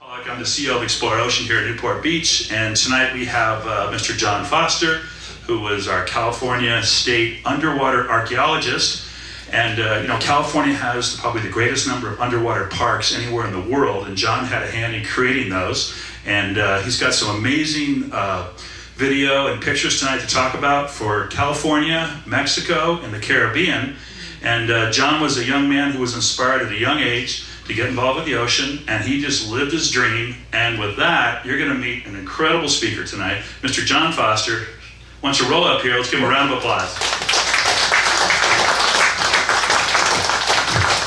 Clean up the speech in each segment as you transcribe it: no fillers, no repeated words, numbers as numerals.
I'm the CEO of ExplorOcean here at Newport Beach, and tonight we have Mr. John Foster, who is our California State Underwater Archaeologist. And California has probably the greatest number of underwater parks anywhere in the world, and John had a hand in creating those. And he's got some amazing video and pictures tonight to talk about for California, Mexico, and the Caribbean. And John was a young man who was inspired at a young age to get involved with the ocean, and he just lived his dream. And with that, you're going to meet an incredible speaker tonight, Mr. John Foster. Why don't you roll up here? Let's give him a round of applause.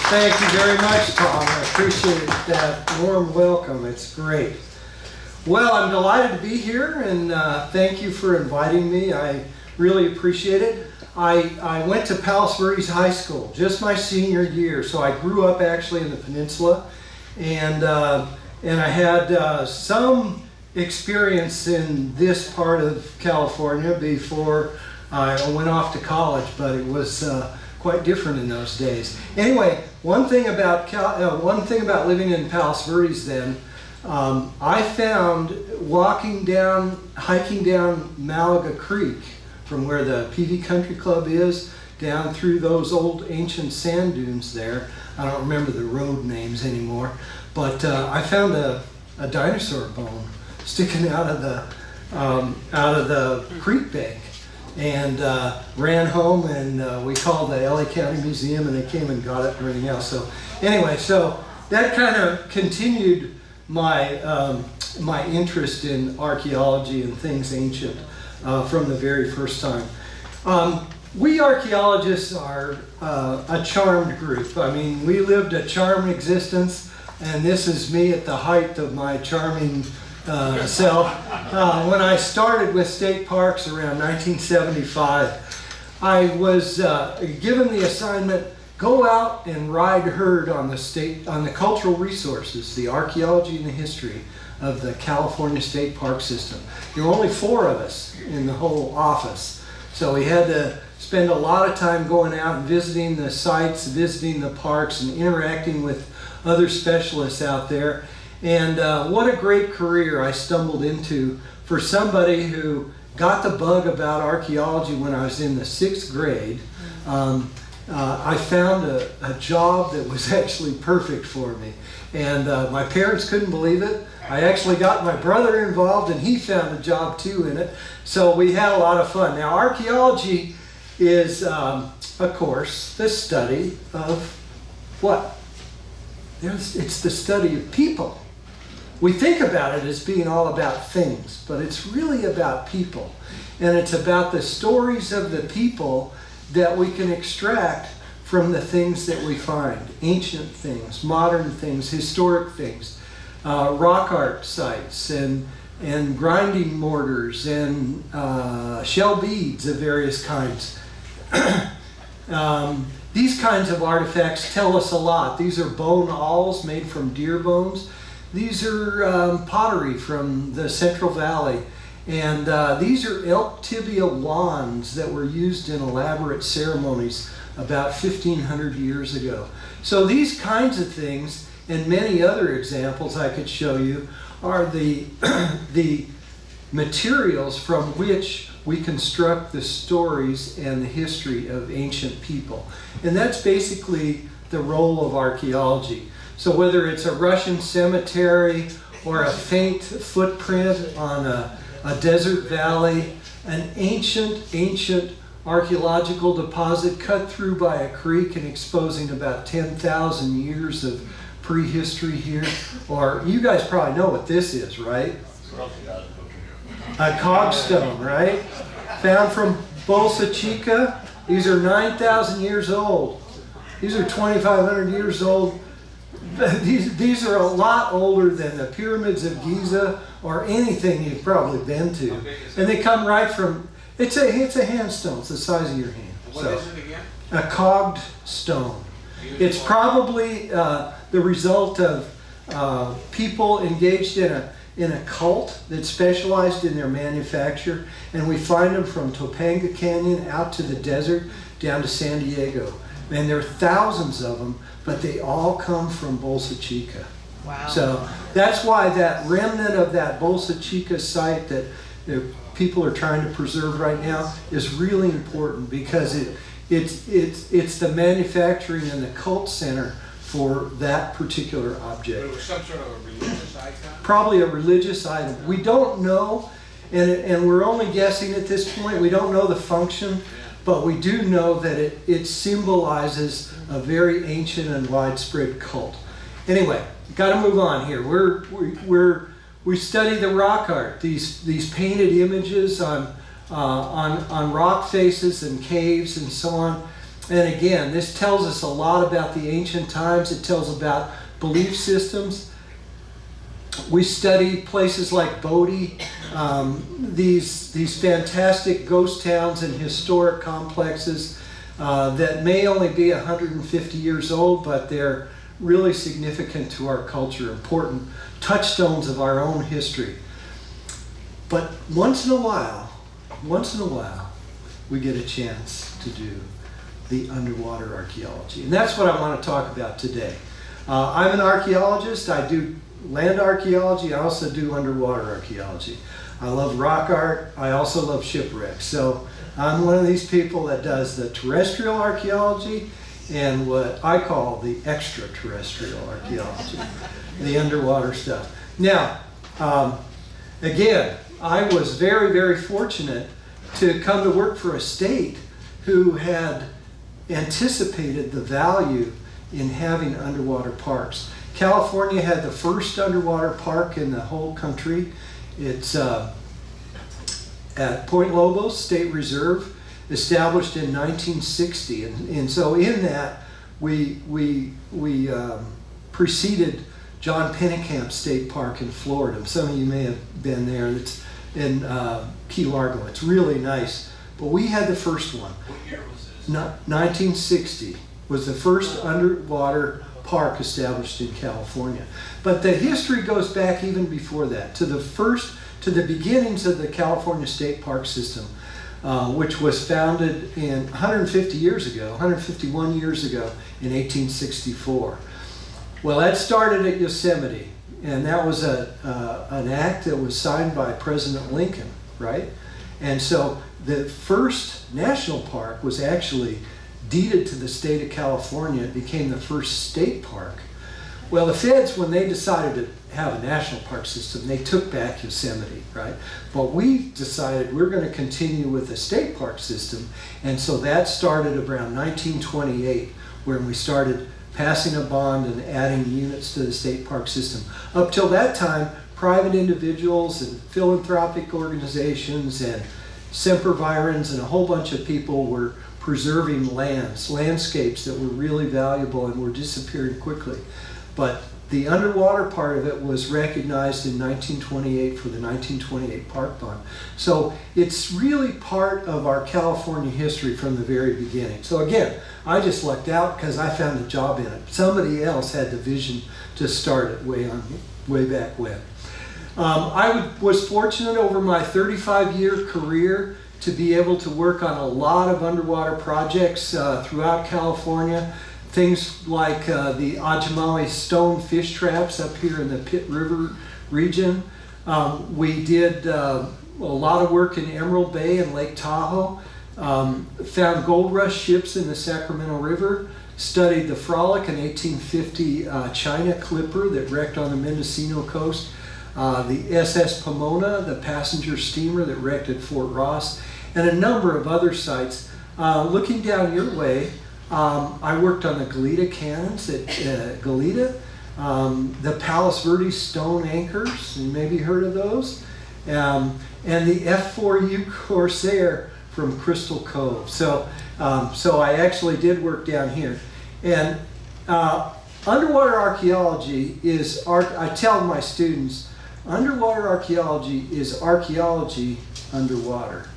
Thank you very much, Tom. I appreciate that warm welcome. It's great. Well, I'm delighted to be here, and thank you for inviting me. I really appreciate it. I went to Palos Verdes High School, just my senior year, so I grew up actually in the peninsula, and I had some experience in this part of California before I went off to college, but it was quite different in those days. Anyway, one thing about living in Palos Verdes then, I found hiking down Malaga Creek from where the PV Country Club is, down through those old ancient sand dunes there. I don't remember the road names anymore, but I found a dinosaur bone sticking out of the creek bank, and ran home, and we called the LA County Museum, and they came and got it and everything else. So anyway, so that kind of continued my my interest in archaeology and things ancient from the very first time. We archaeologists are a charmed group. I mean, we lived a charmed existence, and this is me at the height of my charming self. When I started with state parks around 1975, I was given the assignment, go out and ride herd on the cultural resources, the archaeology and the history of the California State Park System. There were only 4 of us in the whole office, so we had to spend a lot of time going out and visiting the sites, visiting the parks, and interacting with other specialists out there. And what a great career I stumbled into for somebody who got the bug about archaeology when I was in the 6th grade. I found a job that was actually perfect for me. And my parents couldn't believe it. I actually got my brother involved, and he found a job too in it. So we had a lot of fun. Now, archaeology is, of course, the study of what? It's the study of people. We think about it as being all about things, but it's really about people. And it's about the stories of the people that we can extract from the things that we find. Ancient things, modern things, historic things, rock art sites, and grinding mortars, and shell beads of various kinds. These kinds of artifacts tell us a lot. These are bone awls made from deer bones. These are pottery from the Central Valley. And these are elk tibia wands that were used in elaborate ceremonies about 1,500 years ago. So these kinds of things, and many other examples I could show you, are the materials from which we construct the stories and the history of ancient people. And that's basically the role of archaeology. So whether it's a Russian cemetery or a faint footprint on a desert valley, an ancient archaeological deposit cut through by a creek and exposing about 10,000 years of prehistory here. Or you guys probably know what this is, right? A cogstone, right? Found from Bolsa Chica. These are 9,000 years old. These are 2,500 years old. These are a lot older than the pyramids of Giza or anything you've probably been to. And they come right from, it's a handstone. It's the size of your hand. What is it again? A cogged stone. It's probably the result of people engaged in a cult that specialized in their manufacture, and we find them from Topanga Canyon out to the desert down to San Diego. And there are thousands of them, but they all come from Bolsa Chica. Wow. So that's why that remnant of that Bolsa Chica site that people are trying to preserve right now is really important, because it's the manufacturing and the cult center for that particular object. But it was some sort of a religious icon? Probably a religious item. We don't know, and we're only guessing at this point. We don't know the function, but we do know that it symbolizes a very ancient and widespread cult. Anyway, got to move on here. We study the rock art, these painted images on rock faces and caves and so on. And again, this tells us a lot about the ancient times. It tells about belief systems. We study places like Bodie, these fantastic ghost towns and historic complexes that may only be 150 years old, but they're really significant to our culture, important touchstones of our own history. But once in a while, we get a chance to do the underwater archaeology. And that's what I want to talk about today. I'm an archaeologist. I do land archaeology. I also do underwater archaeology. I love rock art. I also love shipwrecks. So I'm one of these people that does the terrestrial archaeology and what I call the extraterrestrial archaeology, the underwater stuff. Now, again, I was very, very fortunate to come to work for a state who had anticipated the value in having underwater parks. California had the first underwater park in the whole country. It's at Point Lobos State Reserve, established in 1960. And so in that, we preceded John Pennekamp State Park in Florida. Some of you may have been there. It's in Key Largo. It's really nice. But we had the first one. What year was this? 1960 was the first underwater park established in California. But the history goes back even before that, to the beginnings of the California State Park system, which was founded 151 years ago in 1864. Well, that started at Yosemite, and that was an act that was signed by President Lincoln, right? And so the first national park was actually deeded to the state of California. It became the first state park. Well, the feds, when they decided to have a national park system, they took back Yosemite, right? But we decided we're going to continue with the state park system, and so that started around 1928, when we started passing a bond and adding units to the state park system. Up till that time, private individuals and philanthropic organizations and sempervirens and a whole bunch of people were preserving landscapes that were really valuable and were disappearing quickly. But the underwater part of it was recognized in 1928 for the 1928 Park Bond. So it's really part of our California history from the very beginning. So again, I just lucked out because I found a job in it. Somebody else had the vision to start it way back when. I was fortunate over my 35-year career to be able to work on a lot of underwater projects throughout California. Things like the Ajamawi stone fish traps up here in the Pitt River region. We did a lot of work in Emerald Bay and Lake Tahoe. Found gold rush ships in the Sacramento River. Studied the Frolic, an 1850 China clipper that wrecked on the Mendocino coast. The SS Pomona, the passenger steamer that wrecked at Fort Ross, and a number of other sites. Looking down your way, I worked on the Goleta cannons at Goleta, the Palos Verdes stone anchors, you maybe heard of those, and the F4U Corsair from Crystal Cove. So I actually did work down here. And underwater archaeology is, I tell my students, underwater archaeology is archaeology underwater.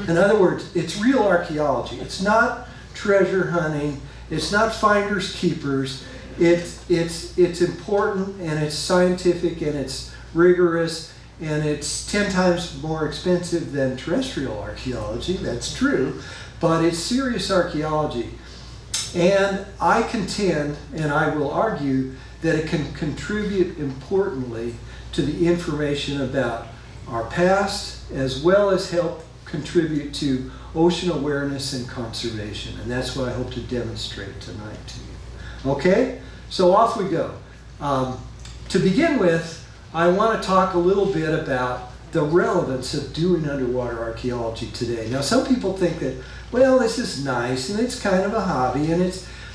In other words, it's real archaeology. It's not treasure hunting. It's not finders keepers. It's important, and it's scientific, and it's rigorous, and it's 10 times more expensive than terrestrial archaeology. That's true, but it's serious archaeology. And I contend, and I will argue, that it can contribute importantly to the information about our past, as well as help contribute to ocean awareness and conservation. And that's what I hope to demonstrate tonight to you. Okay, so off we go. To begin with, I want to talk a little bit about the relevance of doing underwater archaeology today. Now, some people think that, well, this is nice and it's kind of a hobby,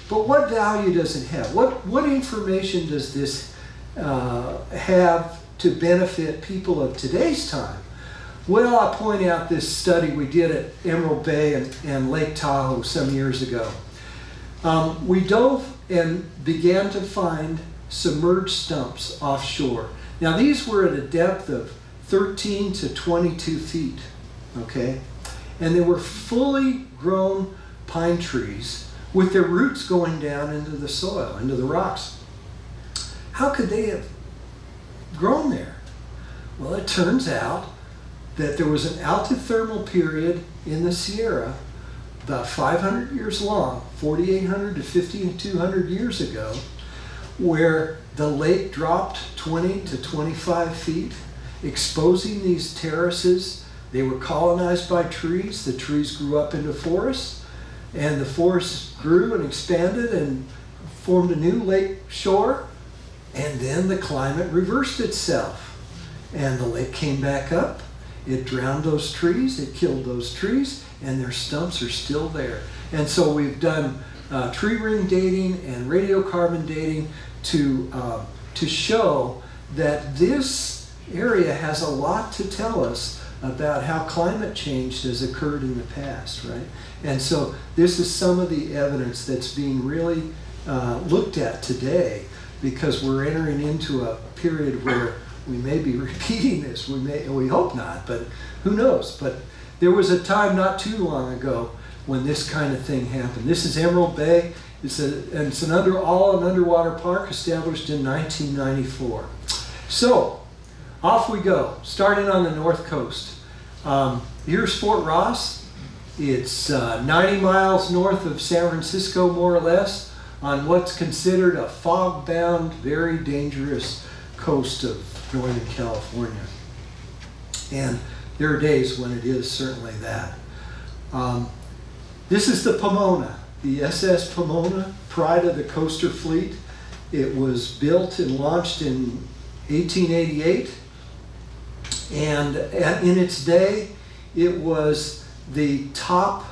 but what value does it have? What information does this have to benefit people of today's time? Well, I'll point out this study we did at Emerald Bay and Lake Tahoe some years ago. We dove and began to find submerged stumps offshore. Now, these were at a depth of 13 to 22 feet, okay? And they were fully grown pine trees with their roots going down into the soil, into the rocks. How could they have grown there? Well, it turns out that there was an altithermal period in the Sierra about 500 years long, 4,800 to 5,200 years ago, where the lake dropped 20 to 25 feet, exposing these terraces. They were colonized by trees. The trees grew up into forests, and the forests grew and expanded and formed a new lake shore, and then the climate reversed itself, and the lake came back up. It drowned those trees, it killed those trees, and their stumps are still there. And so we've done tree ring dating and radiocarbon dating to show that this area has a lot to tell us about how climate change has occurred in the past, right? And so this is some of the evidence that's being really looked at today, because we're entering into a period where we may be repeating this. We hope not, but who knows? But there was a time not too long ago when this kind of thing happened. This is Emerald Bay. It's an underwater park established in 1994. So off we go, starting on the north coast. Here's Fort Ross. It's 90 miles north of San Francisco, more or less, on what's considered a fog-bound, very dangerous coast of Northern California. And there are days when it is certainly that. This is the Pomona, the SS Pomona, pride of the coaster fleet. It was built and launched in 1888. And in its day, it was the top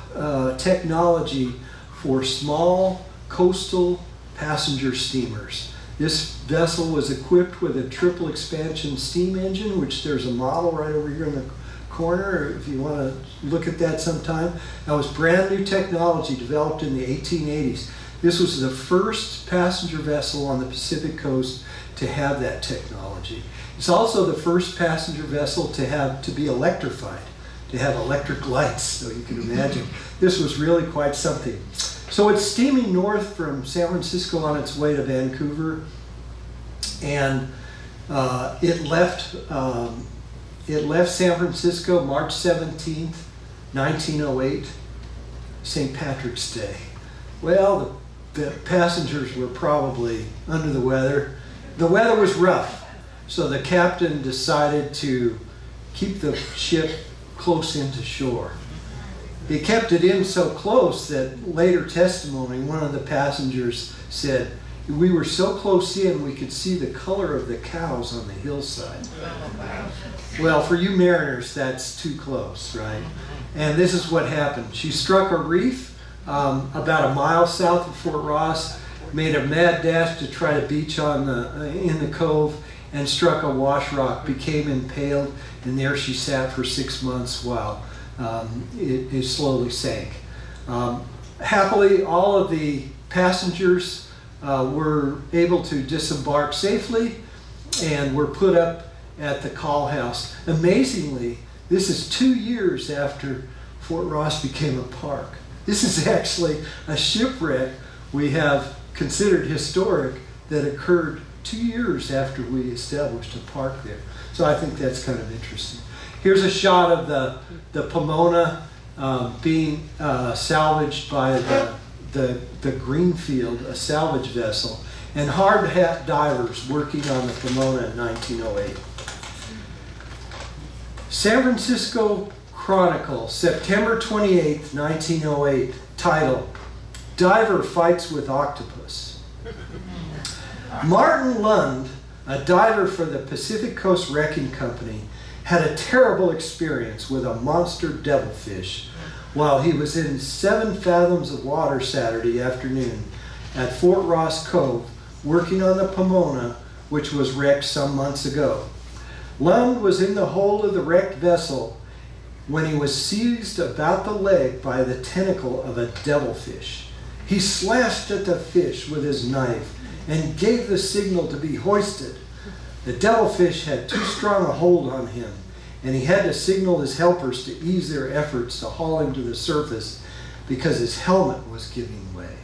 technology for small coastal passenger steamers. This vessel was equipped with a triple expansion steam engine, which there's a model right over here in the corner if you want to look at that sometime. That was brand new technology developed in the 1880s. This was the first passenger vessel on the Pacific coast to have that technology. It's also the first passenger vessel to be electrified, to have electric lights, so you can imagine. This was really quite something. So it's steaming north from San Francisco on its way to Vancouver, and it left San Francisco March 17th, 1908, St. Patrick's Day. Well, the passengers were probably under the weather. The weather was rough, so the captain decided to keep the ship close into shore. He kept it in so close that later testimony, one of the passengers said, we were so close in we could see the color of the cows on the hillside. Well, for you mariners, that's too close, right? And this is what happened. She struck a reef about a mile south of Fort Ross, made a mad dash to try to beach in the cove, and struck a wash rock, became impaled, and there she sat for 6 months while it slowly sank. Happily, all of the passengers were able to disembark safely and were put up at the call house. Amazingly, this is 2 years after Fort Ross became a park. This is actually a shipwreck we have considered historic that occurred 2 years after we established a park there. So I think that's kind of interesting. Here's a shot of the Pomona being salvaged by the Greenfield, a salvage vessel, and hard hat divers working on the Pomona in 1908. San Francisco Chronicle, September 28th, 1908, title, Diver Fights with Octopus. Martin Lund, a diver for the Pacific Coast Wrecking Company, had a terrible experience with a monster devilfish while he was in 7 fathoms of water Saturday afternoon at Fort Ross Cove working on the Pomona, which was wrecked some months ago. Lund was in the hold of the wrecked vessel when he was seized about the leg by the tentacle of a devilfish. He slashed at the fish with his knife and gave the signal to be hoisted. The devilfish had too strong a hold on him, and he had to signal his helpers to ease their efforts to haul him to the surface because his helmet was giving way.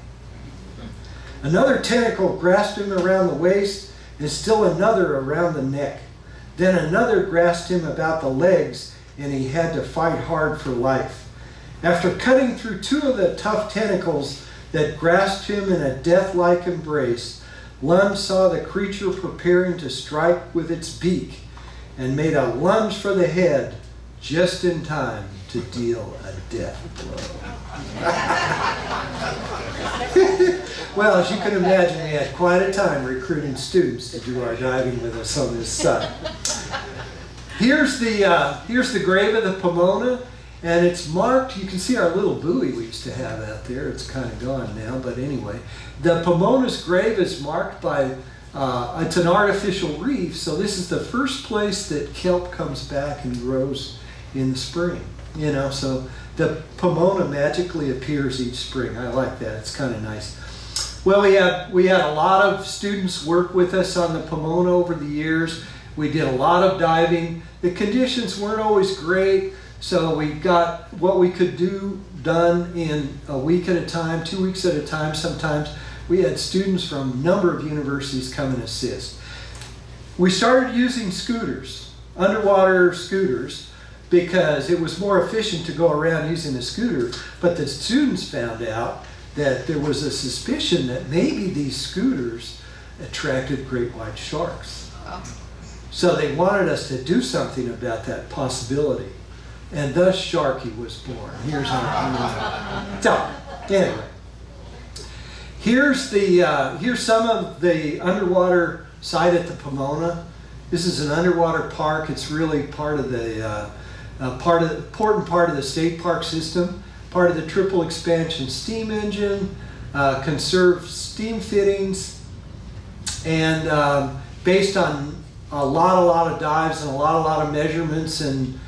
Another tentacle grasped him around the waist and still another around the neck. Then another grasped him about the legs, and he had to fight hard for life. After cutting through 2 of the tough tentacles that grasped him in a death-like embrace, Lund saw the creature preparing to strike with its beak and made a lunge for the head just in time to deal a death blow. Well, as you can imagine, we had quite a time recruiting students to do our diving with us on this site. Here's the grave of the Pomona, and it's marked. You can see our little buoy we used to have out there. It's kind of gone now, but anyway. The Pomona's grave is marked by, it's an artificial reef, so this is the first place that kelp comes back and grows in the spring. You know, so the Pomona magically appears each spring. I like that. It's kind of nice. Well, we had a lot of students work with us on the Pomona over the years. We did a lot of diving. The conditions weren't always great, so we got what we could do done in a week at a time, 2 weeks at a time sometimes. We had students from a number of universities come and assist. We started using scooters, underwater scooters, because it was more efficient to go around using a scooter, but the students found out that there was a suspicion that maybe these scooters attracted great white sharks. So they wanted us to do something about that possibility. And thus Sharky was born. Here's our so anyway. Here's some of the underwater site at the Pomona. This is an underwater park. It's really part of the important part of the state park system. Part of the triple expansion steam engine, conserved steam fittings, and based on a lot of dives and a lot of measurements and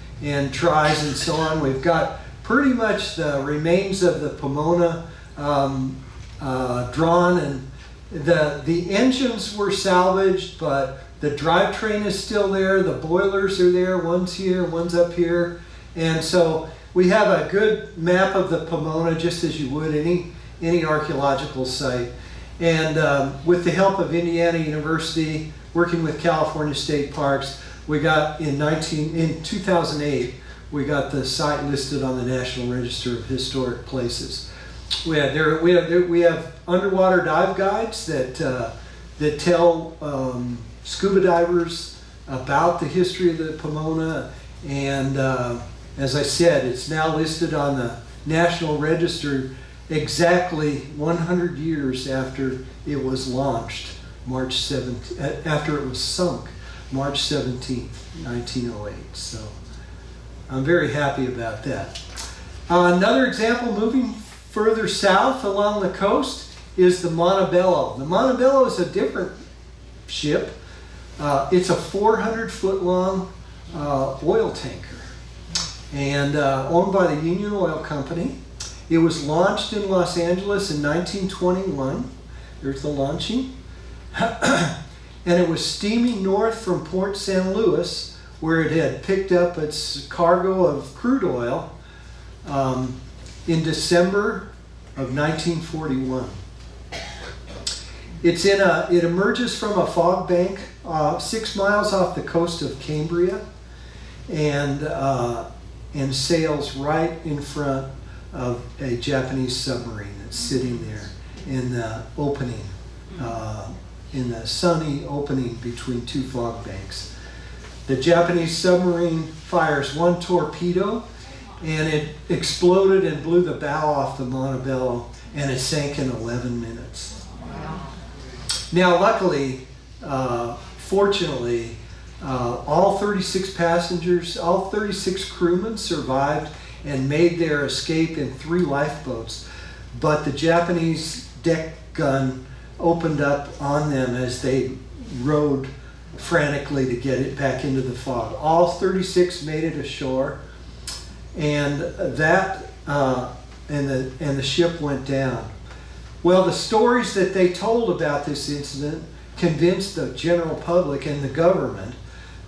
tries and so on, we've got pretty much the remains of the Pomona drawn, and the engines were salvaged, but the drivetrain is still there, the boilers are there, one's here, one's up here, and so we have a good map of the Pomona, just as you would any archaeological site. And with the help of Indiana University, working with California State Parks, we got in 2008, we got the site listed on the National Register of Historic Places. We have underwater dive guides that tell scuba divers about the history of the Pomona, and as I said, it's now listed on the National Register exactly 100 years after it was launched, after it was sunk, March 17th, 1908. So I'm very happy about that. Another example, moving further south along the coast, is the Montebello. The Montebello is a different ship. It's a 400-foot long oil tanker, and owned by the Union Oil Company. It was launched in Los Angeles in 1921. There's the launching. And it was steaming north from Port San Luis, where it had picked up its cargo of crude oil in December of 1941. It emerges from a fog bank 6 miles off the coast of Cambria, and sails right in front of a Japanese submarine that's sitting there in the opening, in the sunny opening between two fog banks. The Japanese submarine fires one torpedo, and it exploded and blew the bow off the Montebello, and it sank in 11 minutes. Now, luckily, fortunately, all 36 passengers, all 36 crewmen survived and made their escape in 3 lifeboats. But the Japanese deck gun opened up on them as they rowed frantically to get it back into the fog. All 36 made it ashore, and that and the ship went down. Well, the stories that they told about this incident convinced the general public and the government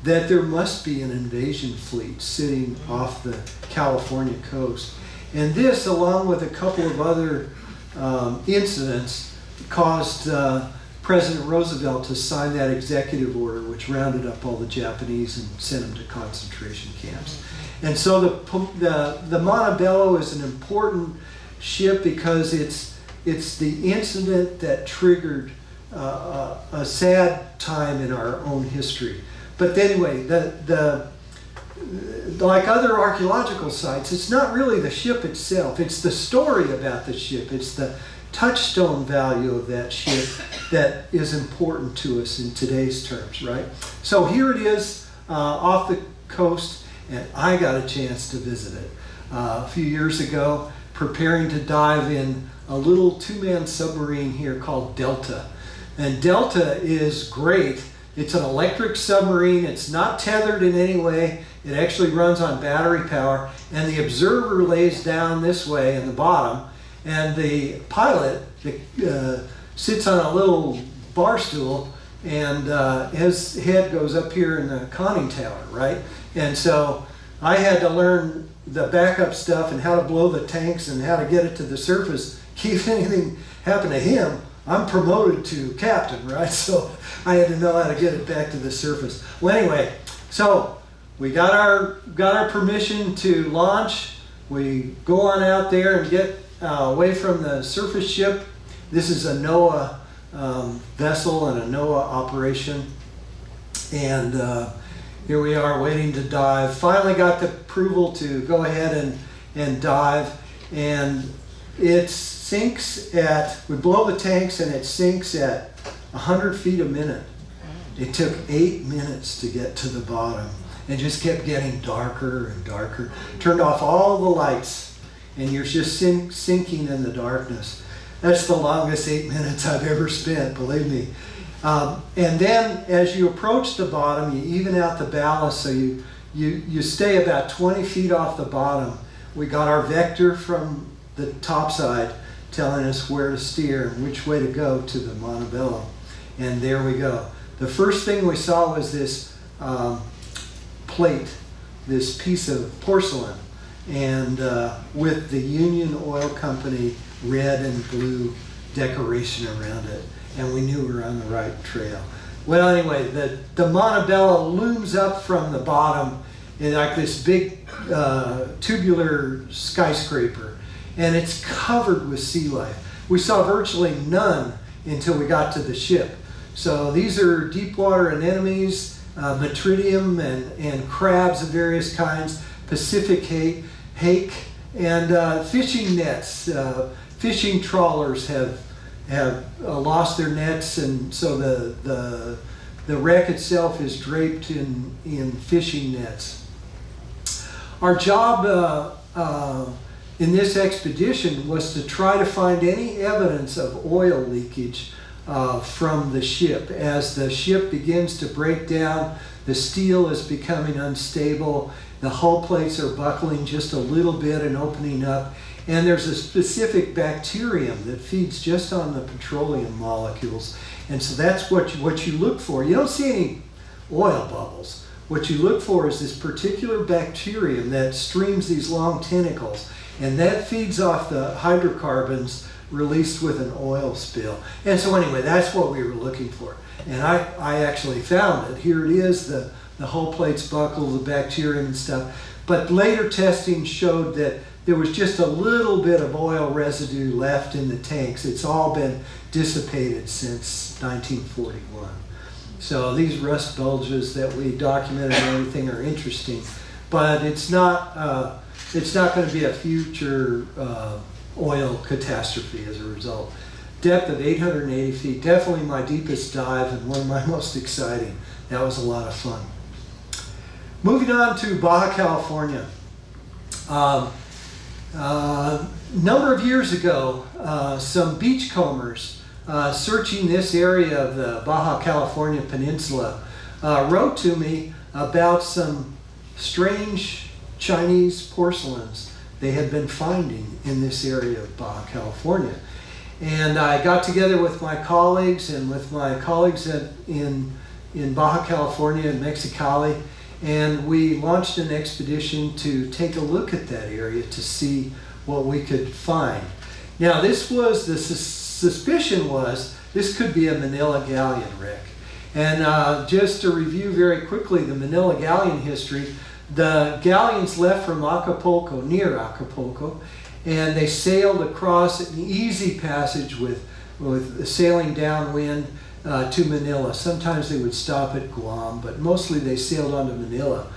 that there must be an invasion fleet sitting off the California coast. And this, along with a couple of other incidents, caused President Roosevelt to sign that executive order which rounded up all the Japanese and sent them to concentration camps. And so the Montebello is an important ship because it's the incident that triggered a sad time in our own history. But anyway, like other archaeological sites, it's not really the ship itself. It's the story about the ship. It's the touchstone value of that ship that is important to us in today's terms, right? So here it is off the coast, and I got a chance to visit it a few years ago, preparing to dive in a little 2-man submarine here called Delta. And Delta is great. It's an electric submarine. It's not tethered in any way. It actually runs on battery power, and the observer lays down this way in the bottom, and the pilot sits on a little bar stool, and his head goes up here in the conning tower, right? And so I had to learn the backup stuff and how to blow the tanks and how to get it to the surface. If anything happened to him, I'm promoted to captain, right? So I had to know how to get it back to the surface. Well, anyway, so we got our permission to launch. We go on out there and get away from the surface ship. This is a NOAA vessel and a NOAA operation. And here we are waiting to dive. Finally got the approval to go ahead and dive. And it sinks we blow the tanks and it sinks at 100 feet a minute. It took 8 minutes to get to the bottom. It just kept getting darker and darker. Turned off all the lights, and you're just sinking in the darkness. That's the longest 8 minutes I've ever spent, believe me. And then as you approach the bottom, you even out the ballast, so you stay about 20 feet off the bottom. We got our vector from the top side telling us where to steer and which way to go to the Montebello. And there we go. The first thing we saw was this plate, this piece of porcelain, and with the Union Oil Company red and blue decoration around it. And we knew we were on the right trail. Well, anyway, the Montebello looms up from the bottom in like this big tubular skyscraper, and it's covered with sea life. We saw virtually none until we got to the ship. So these are deep water anemones, metridium and crabs of various kinds, Pacific hake, and fishing nets. Fishing trawlers have lost their nets, and so the wreck itself is draped in fishing nets. Our job in this expedition was to try to find any evidence of oil leakage from the ship. As the ship begins to break down, the steel is becoming unstable, the hull plates are buckling just a little bit and opening up, and there's a specific bacterium that feeds just on the petroleum molecules. And so that's what you look for. You don't see any oil bubbles. What you look for is this particular bacterium that streams these long tentacles, and that feeds off the hydrocarbons released with an oil spill. And so anyway, that's what we were looking for. And I actually found it. Here it is, the hull plates buckle, the bacterium and stuff. But later testing showed that there was just a little bit of oil residue left in the tanks. It's all been dissipated since 1941. So these rust bulges that we documented and everything are interesting, but it's not going to be a future oil catastrophe as a result. Depth of 880 feet, definitely my deepest dive and one of my most exciting. That was a lot of fun. Moving on to Baja California. Number of years ago, some beachcombers searching this area of the Baja California Peninsula wrote to me about some strange Chinese porcelains they had been finding in this area of Baja California. And I got together with my colleagues and with my colleagues in Baja California and Mexicali, and we launched an expedition to take a look at that area to see what we could find. Now this was, the suspicion was, this could be a Manila galleon wreck. And just to review very quickly the Manila galleon history, the galleons left from Acapulco, near Acapulco, and they sailed across an easy passage with sailing downwind to Manila. Sometimes they would stop at Guam, but mostly they sailed on to Manila,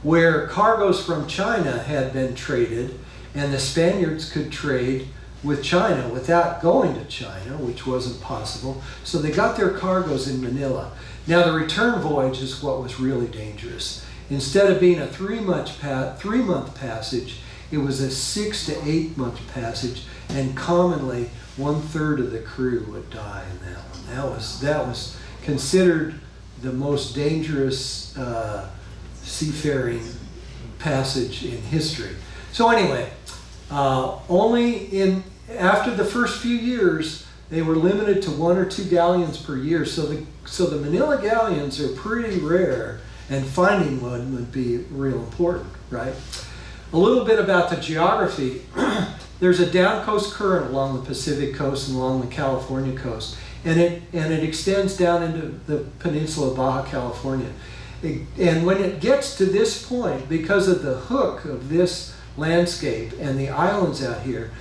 where cargoes from China had been traded, and the Spaniards could trade with China without going to China, which wasn't possible. So they got their cargoes in Manila. Now the return voyage is what was really dangerous. Instead of being a 3-month passage, it was a 6 to 8 month passage, and commonly 1/3 of the crew would die in that one. That was considered the most dangerous seafaring passage in history. So anyway, after the first few years, they were limited to 1 or 2 galleons per year. So the Manila galleons are pretty rare, and finding one would be real important, right? A little bit about the geography. There's a down coast current along the Pacific coast and along the California coast, and it extends down into the peninsula of Baja California. And when it gets to this point, because of the hook of this landscape and the islands out here,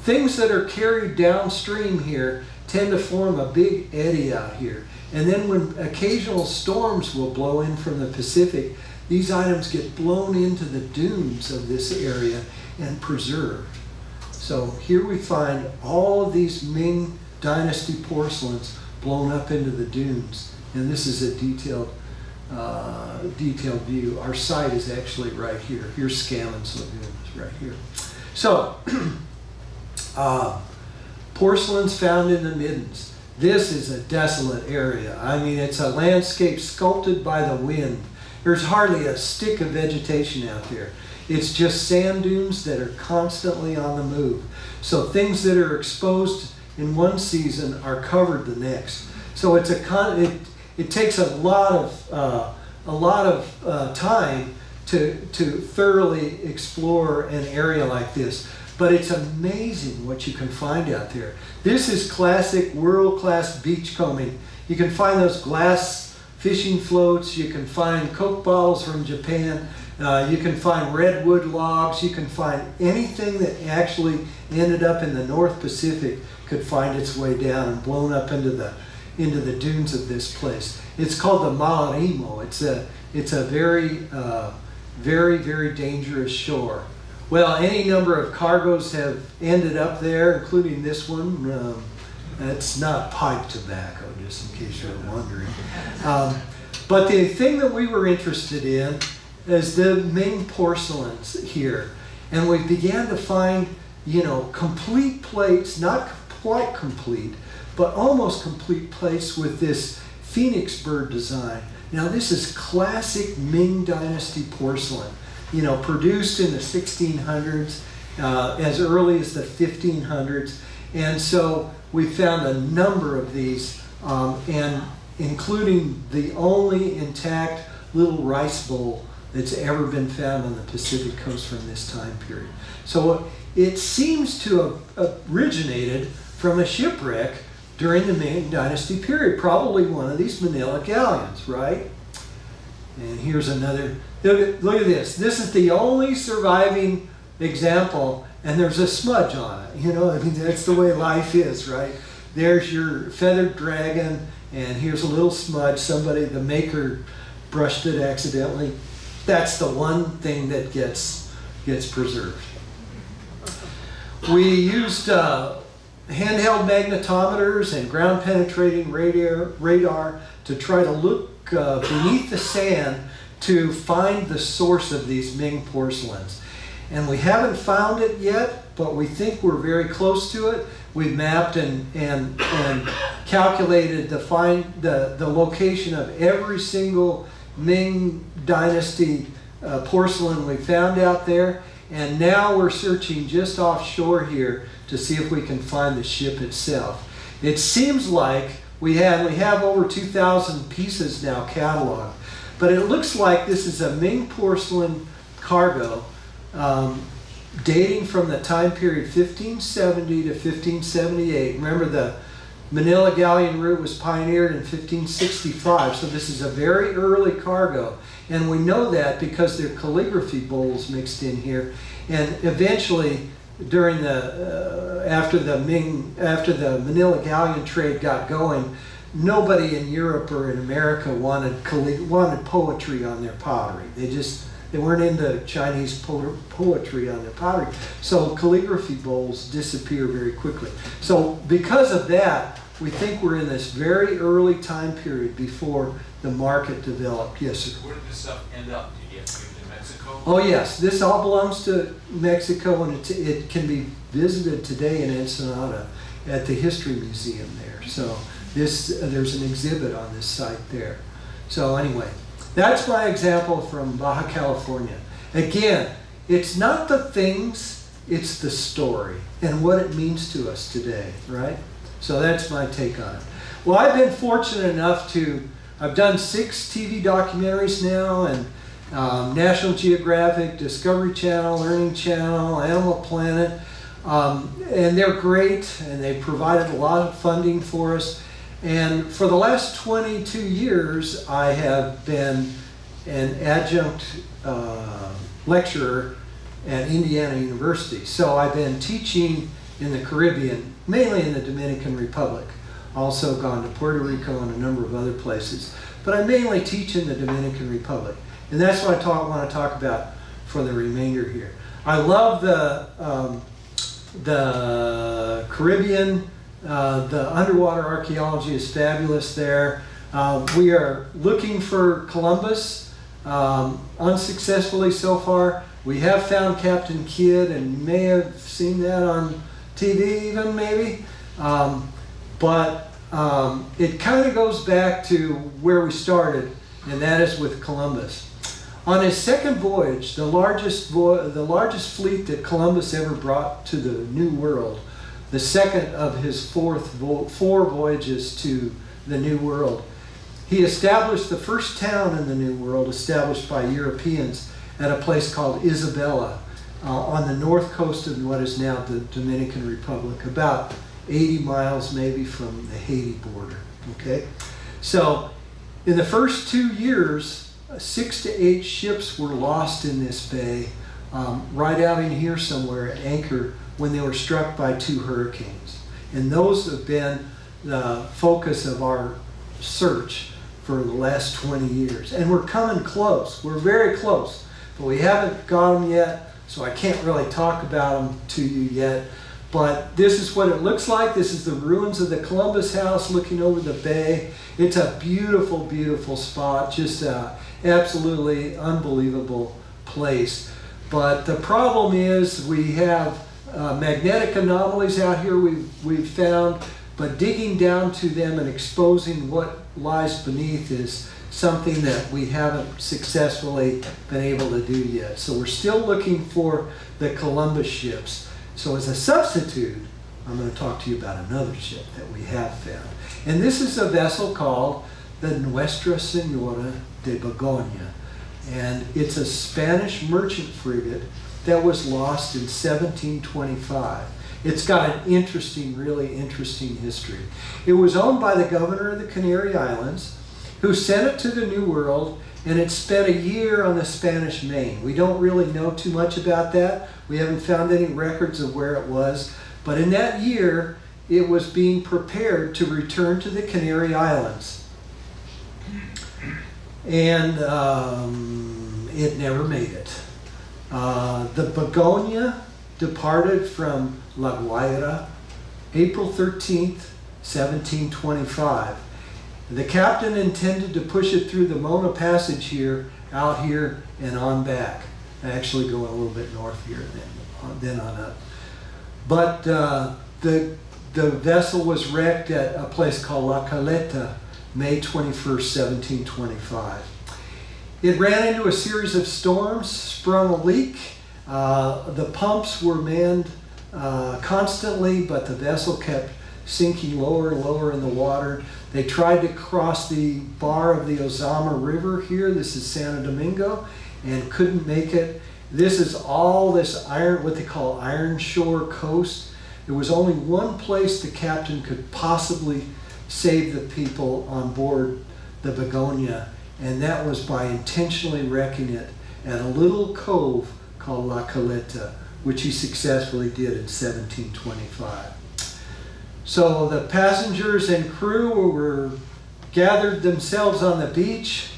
things that are carried downstream here tend to form a big eddy out here. And then when occasional storms will blow in from the Pacific, these items get blown into the dunes of this area and preserved. So here we find all of these Ming Dynasty porcelains blown up into the dunes. And this is a detailed view. Our site is actually right here. Here's Scammons Lagoons right here. So, porcelains found in the Middens. This is a desolate area. I mean, it's a landscape sculpted by the wind. There's hardly a stick of vegetation out there. It's just sand dunes that are constantly on the move. So things that are exposed in one season are covered the next. So it takes a lot of time to thoroughly explore an area like this. But it's amazing what you can find out there. This is classic world-class beachcombing. You can find those glass fishing floats. You can find Coke bottles from Japan. You can find redwood logs. You can find anything that actually ended up in the North Pacific could find its way down and blown up into the dunes of this place. It's called the Malarimo. It's a very, very dangerous shore. Well, any number of cargoes have ended up there, including this one. It's not pipe tobacco, just in case you're wondering. But the thing that we were interested in is the Ming porcelains here. And we began to find, complete plates, not quite complete, but almost complete plates with this phoenix bird design. Now this is classic Ming Dynasty porcelain, produced in the 1600s, as early as the 1500s. And so we found a number of these, and including the only intact little rice bowl that's ever been found on the Pacific coast from this time period. So it seems to have originated from a shipwreck during the Ming Dynasty period, probably one of these Manila galleons, right? And here's another, look at this. This is the only surviving example, and there's a smudge on it. You know, I mean, that's the way life is, right? There's your feathered dragon, and here's a little smudge. Somebody, the maker, brushed it accidentally. That's the one thing that gets preserved. We used handheld magnetometers and ground penetrating radar to try to look beneath the sand to find the source of these Ming porcelains. And we haven't found it yet, but we think we're very close to it. We've mapped and calculated the location of every single Ming Dynasty porcelain we found out there. And now we're searching just offshore here to see if we can find the ship itself. It seems like we have over 2,000 pieces now cataloged, but it looks like this is a Ming porcelain cargo dating from the time period 1570 to 1578. Remember, the Manila galleon route was pioneered in 1565, so this is a very early cargo. And we know that because there are calligraphy bowls mixed in here. And eventually, during after the Manila galleon trade got going, nobody in Europe or in America wanted poetry on their pottery. They weren't into Chinese poetry on their pottery. So calligraphy bowls disappear very quickly. So because of that, we think we're in this very early time period before the market developed. Yes, sir. Where did this stuff end up? Did you get moved to Mexico? Oh yes, this all belongs to Mexico, and it can be visited today in Ensenada at the History Museum there. So there's an exhibit on this site there. So anyway, that's my example from Baja California. Again, it's not the things, it's the story and what it means to us today, right? So that's my take on it. Well, I've been fortunate enough I've done 6 TV documentaries now, and National Geographic, Discovery Channel, Learning Channel, Animal Planet, and they're great, and they've provided a lot of funding for us. And for the last 22 years, I have been an adjunct lecturer at Indiana University. So I've been teaching in the Caribbean, mainly in the Dominican Republic. Also gone to Puerto Rico and a number of other places. But I mainly teach in the Dominican Republic. And that's what I want to talk about for the remainder here. I love the Caribbean. The underwater archaeology is fabulous there. We are looking for Columbus, unsuccessfully so far. We have found Captain Kidd, and you may have seen that on TV even, maybe. But it kind of goes back to where we started, and that is with Columbus. On his second voyage, the largest fleet that Columbus ever brought to the New World, the second of his four voyages to the New World, he established the first town in the New World established by Europeans at a place called Isabela on the north coast of what is now the Dominican Republic, about 80 miles maybe from the Haiti border. Okay, so in the first 2 years, 6 to 8 ships were lost in this bay, right out in here somewhere at anchor, when they were struck by 2 hurricanes. And those have been the focus of our search for the last 20 years. And we're coming close. We're very close, but we haven't got them yet, so I can't really talk about them to you yet. But this is what it looks like. This is the ruins of the Columbus House looking over the bay. It's a beautiful, beautiful spot, just an absolutely unbelievable place. But the problem is we have magnetic anomalies out here we've found, but digging down to them and exposing what lies beneath is something that we haven't successfully been able to do yet. So we're still looking for the Columbus ships. So as a substitute, I'm going to talk to you about another ship that we have found. And this is a vessel called the Nuestra Senora de Begoña. And it's a Spanish merchant frigate that was lost in 1725. It's got an interesting, really interesting history. It was owned by the governor of the Canary Islands, who sent it to the New World and it spent a year on the Spanish Main. We don't really know too much about that. We haven't found any records of where it was, but in that year, it was being prepared to return to the Canary Islands. And it never made it. The Begonia departed from La Guaira April 13th, 1725. The captain intended to push it through the Mona Passage here, out here, and on back. Actually going a little bit north here, then on up. But the vessel was wrecked at a place called La Caleta, May 21st, 1725. It ran into a series of storms, sprung a leak. The pumps were manned constantly, but the vessel kept sinking lower and lower in the water. They tried to cross the bar of the Ozama River here. This is Santo Domingo, and couldn't make it. This is all this iron, what they call Iron Shore coast. There was only one place the captain could possibly save the people on board the Begonia, and that was by intentionally wrecking it at a little cove called La Caleta, which he successfully did in 1725. So the passengers and crew were gathered themselves on the beach.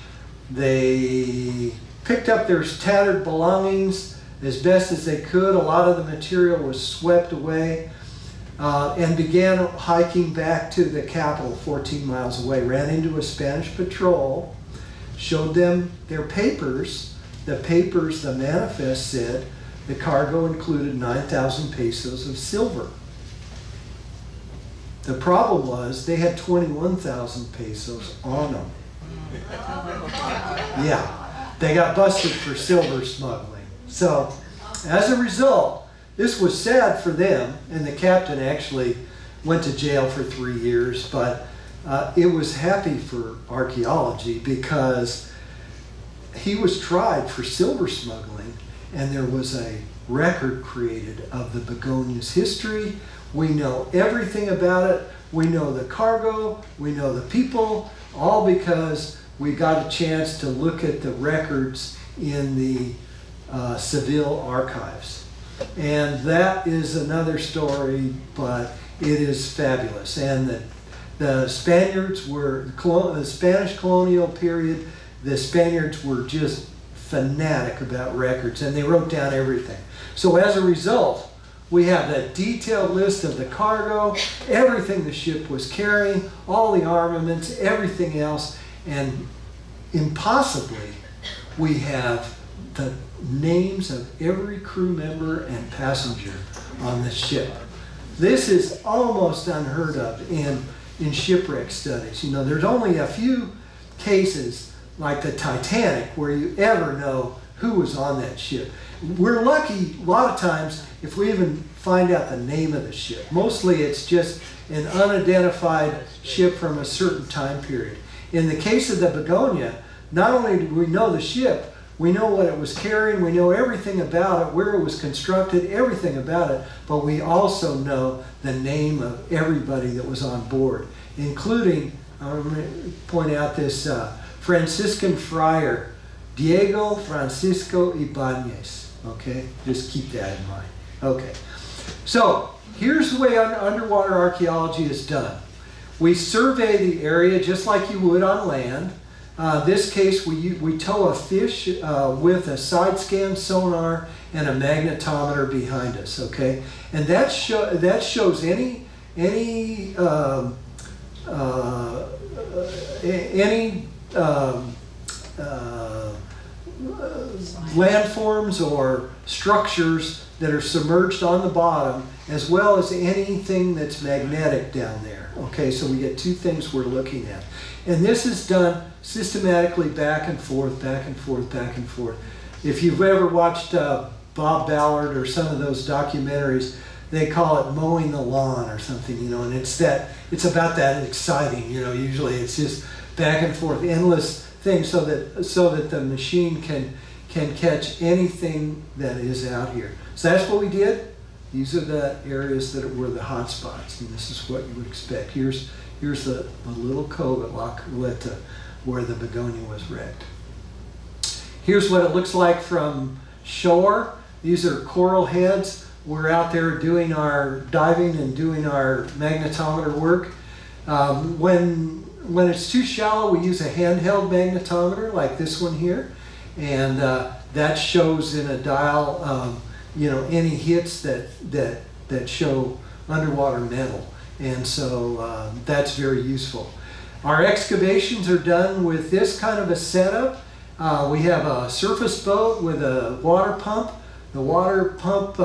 They picked up their tattered belongings as best as they could. A lot of the material was swept away, and began hiking back to the capital 14 miles away. Ran into a Spanish patrol, showed them their papers. The papers, the manifest said the cargo included 9,000 pesos of silver. The problem was they had 21,000 pesos on them. Yeah, they got busted for silver smuggling. So, as a result, this was sad for them, and the captain actually went to jail for 3 years, but it was happy for archaeology because he was tried for silver smuggling, and there was a record created of the Begonia's history. We know everything about it. We know the cargo. We know the people, all because we got a chance to look at the records in the Seville archives. And that is another story, but it is fabulous. And the Spaniards were, the Spanish colonial period, the Spaniards were just fanatic about records, and they wrote down everything. So as a result, we have that detailed list of the cargo, everything the ship was carrying, all the armaments, everything else, and impossibly, we have the names of every crew member and passenger on the ship. This is almost unheard of in shipwreck studies. You know, there's only a few cases like the Titanic where you ever know who was on that ship. We're lucky a lot of times if we even find out the name of the ship. Mostly it's just an unidentified ship from a certain time period. In the case of the Begonia, not only do we know the ship, we know what it was carrying, we know everything about it, where it was constructed, everything about it, but we also know the name of everybody that was on board, including, I'm going to point out this Franciscan friar, Diego Francisco Ibanez. Okay, just keep that in mind. Okay, so here's the way underwater archaeology is done. We survey the area just like you would on land. This case, we tow a fish with a side scan sonar and a magnetometer behind us. Okay, and that shows any landforms or structures that are submerged on the bottom, as well as anything that's magnetic down there. Okay, so we get two things we're looking at. And this is done systematically back and forth, back and forth, back and forth. If you've ever watched Bob Ballard or some of those documentaries, they call it mowing the lawn or something, you know, and it's about that exciting, you know, usually it's just back and forth, endless things so that the machine can catch anything that is out here. So that's what we did. These are the areas that were the hot spots, and this is what you would expect. Here's the little cove at La Caleta where the Begonia was wrecked. Here's what it looks like from shore. These are coral heads. We're out there doing our diving and doing our magnetometer work. When it's too shallow, we use a handheld magnetometer like this one here, and that shows in a dial, any hits that show underwater metal, and so that's very useful. Our excavations are done with this kind of a setup. We have a surface boat with a water pump. The water pump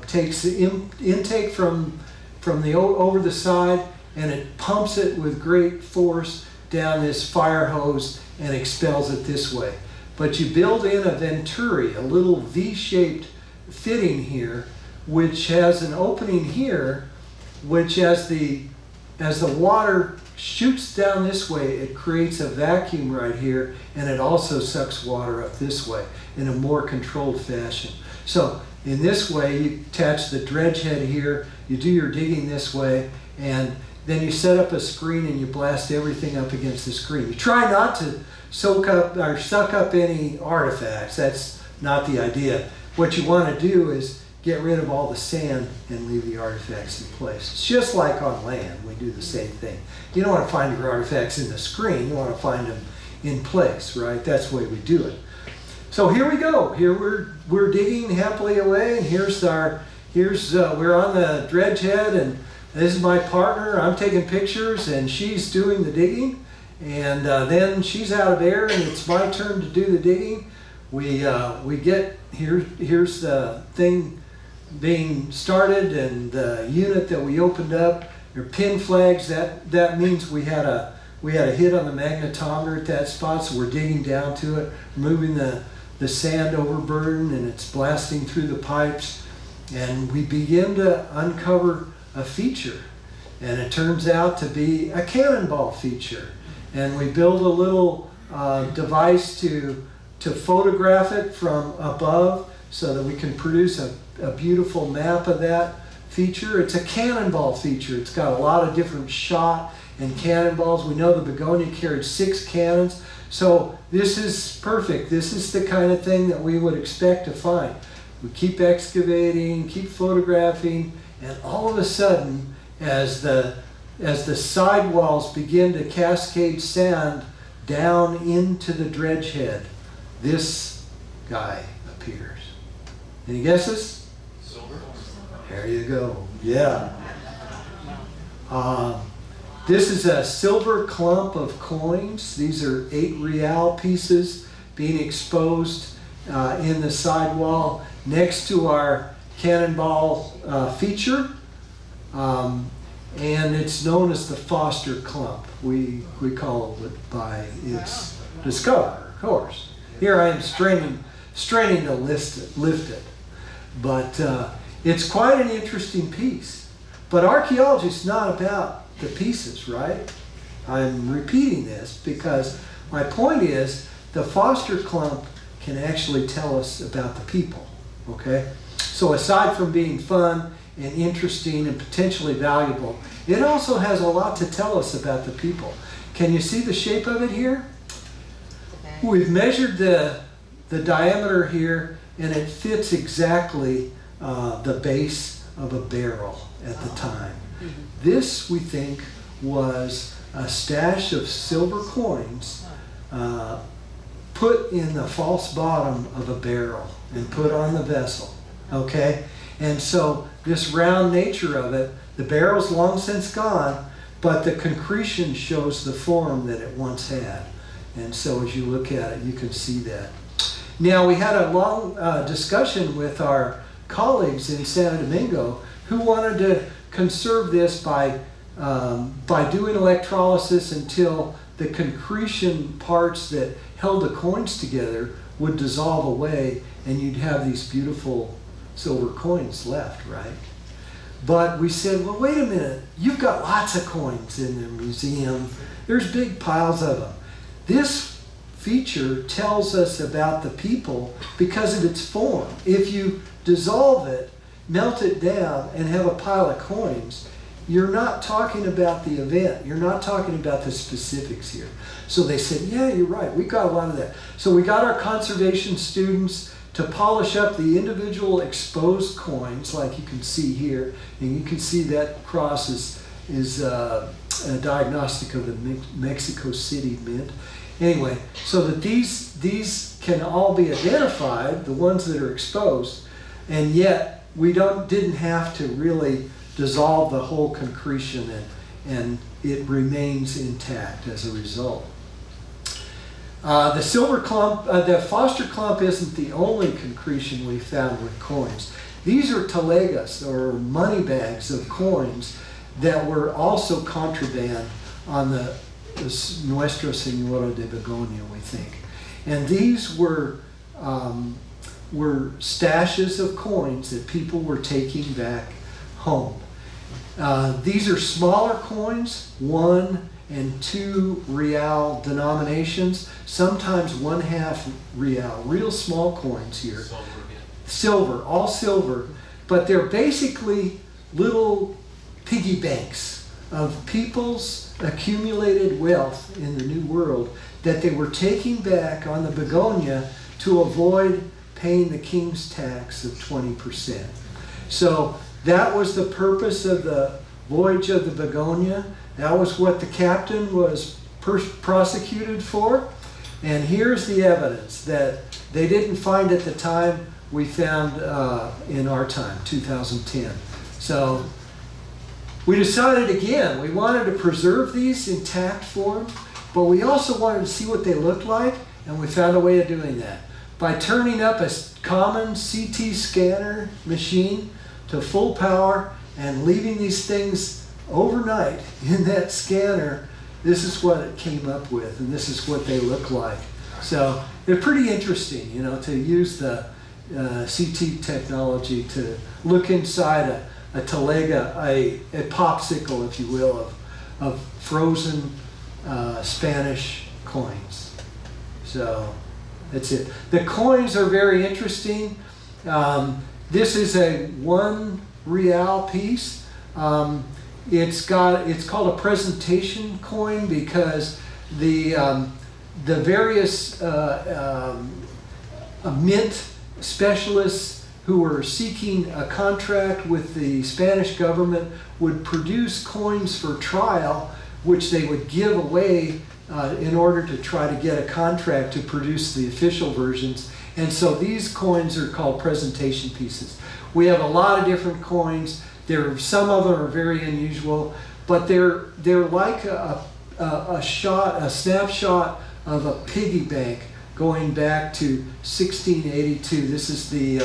takes the intake from the over the side, and it pumps it with great force down this fire hose and expels it this way. But you build in a venturi, a little V-shaped fitting here, which has an opening here, which as the water shoots down this way, it creates a vacuum right here, and it also sucks water up this way in a more controlled fashion. So in this way, you attach the dredge head here, you do your digging this way, and then you set up a screen and you blast everything up against the screen. You try not to soak up or suck up any artifacts. That's not the idea. What you want to do is get rid of all the sand and leave the artifacts in place. It's just like on land, we do the same thing. You don't want to find your artifacts in the screen, you want to find them in place, right? That's the way we do it. So here we go. Here we're digging happily away, and we're on the dredge head, and this is my partner. I'm taking pictures, and she's doing the digging, and then she's out of air, and it's my turn to do the digging. We get here's the thing being started, and the unit that we opened up. Your pin flags. That means we had a hit on the magnetometer at that spot, so we're digging down to it, removing the sand overburden, and it's blasting through the pipes, and we begin to uncover a feature, and it turns out to be a cannonball feature, and we build a little device to photograph it from above so that we can produce a beautiful map of that feature. It's a cannonball feature. It's got a lot of different shot and cannonballs. We know the Begonia carried 6 cannons. So this is perfect. This is the kind of thing that we would expect to find. We keep excavating, keep photographing, and all of a sudden, as the sidewalls begin to cascade sand down into the dredge head, this guy appears. Any guesses? Silver. There you go. Yeah. This is a silver clump of coins. These are 8 real pieces being exposed in the sidewall next to our cannonball feature. And it's known as the Foster clump. We call it by its discoverer, of course. Here I am straining to lift it. But it's quite an interesting piece. But archaeology is not about the pieces, right? I'm repeating this because my point is the Foster clump can actually tell us about the people, okay? So aside from being fun and interesting and potentially valuable, it also has a lot to tell us about the people. Can you see the shape of it here? We've measured the diameter here, and it fits exactly the base of a barrel at the time. This, we think, was a stash of silver coins put in the false bottom of a barrel and put on the vessel, okay? And so this round nature of it, the barrel's long since gone, but the concretion shows the form that it once had. And so as you look at it, you can see that. Now, we had a long discussion with our colleagues in Santo Domingo who wanted to conserve this by doing electrolysis until the concretion parts that held the coins together would dissolve away, and you'd have these beautiful silver coins left, right? But we said, well, wait a minute, you've got lots of coins in the museum. There's big piles of them. This feature tells us about the people because of its form. If you dissolve it, melt it down, and have a pile of coins, you're not talking about the event. You're not talking about the specifics here. So they said, yeah, you're right. We got a lot of that. So we got our conservation students to polish up the individual exposed coins, like you can see here. And you can see that cross is a diagnostic of the Mexico City Mint. Anyway, so that these can all be identified, the ones that are exposed, and yet we didn't have to really dissolve the whole concretion, and it remains intact as a result. The silver clump, the Foster clump isn't the only concretion we found with coins. These are telegas, or money bags of coins, that were also contraband on the Nuestra Señora de Begonia, we think. And these were stashes of coins that people were taking back home. These are smaller coins, 1 and 2 real denominations, sometimes 1/2 real, real small coins here. Silver, all silver, but they're basically little piggy banks of people's accumulated wealth in the New World that they were taking back on the Begonia to avoid paying the king's tax of 20%. So that was the purpose of the voyage of the Begonia. That was what the captain was prosecuted for. And here's the evidence that they didn't find at the time we found in our time, 2010. So we decided again, we wanted to preserve these intact form, but we also wanted to see what they looked like, and we found a way of doing that. By turning up a common CT scanner machine to full power and leaving these things overnight in that scanner, this is what it came up with, and this is what they look like. So they're pretty interesting, you know, to use the CT technology to look inside a telega, a popsicle, if you will, of frozen Spanish coins. So that's it. The coins are very interesting. This is a 1 real piece. It's called a presentation coin because the various mint specialists who were seeking a contract with the Spanish government would produce coins for trial, which they would give away in order to try to get a contract to produce the official versions. And so these coins are called presentation pieces. We have a lot of different coins. Some of them are very unusual, but they're like a snapshot of a piggy bank going back to 1682. This is the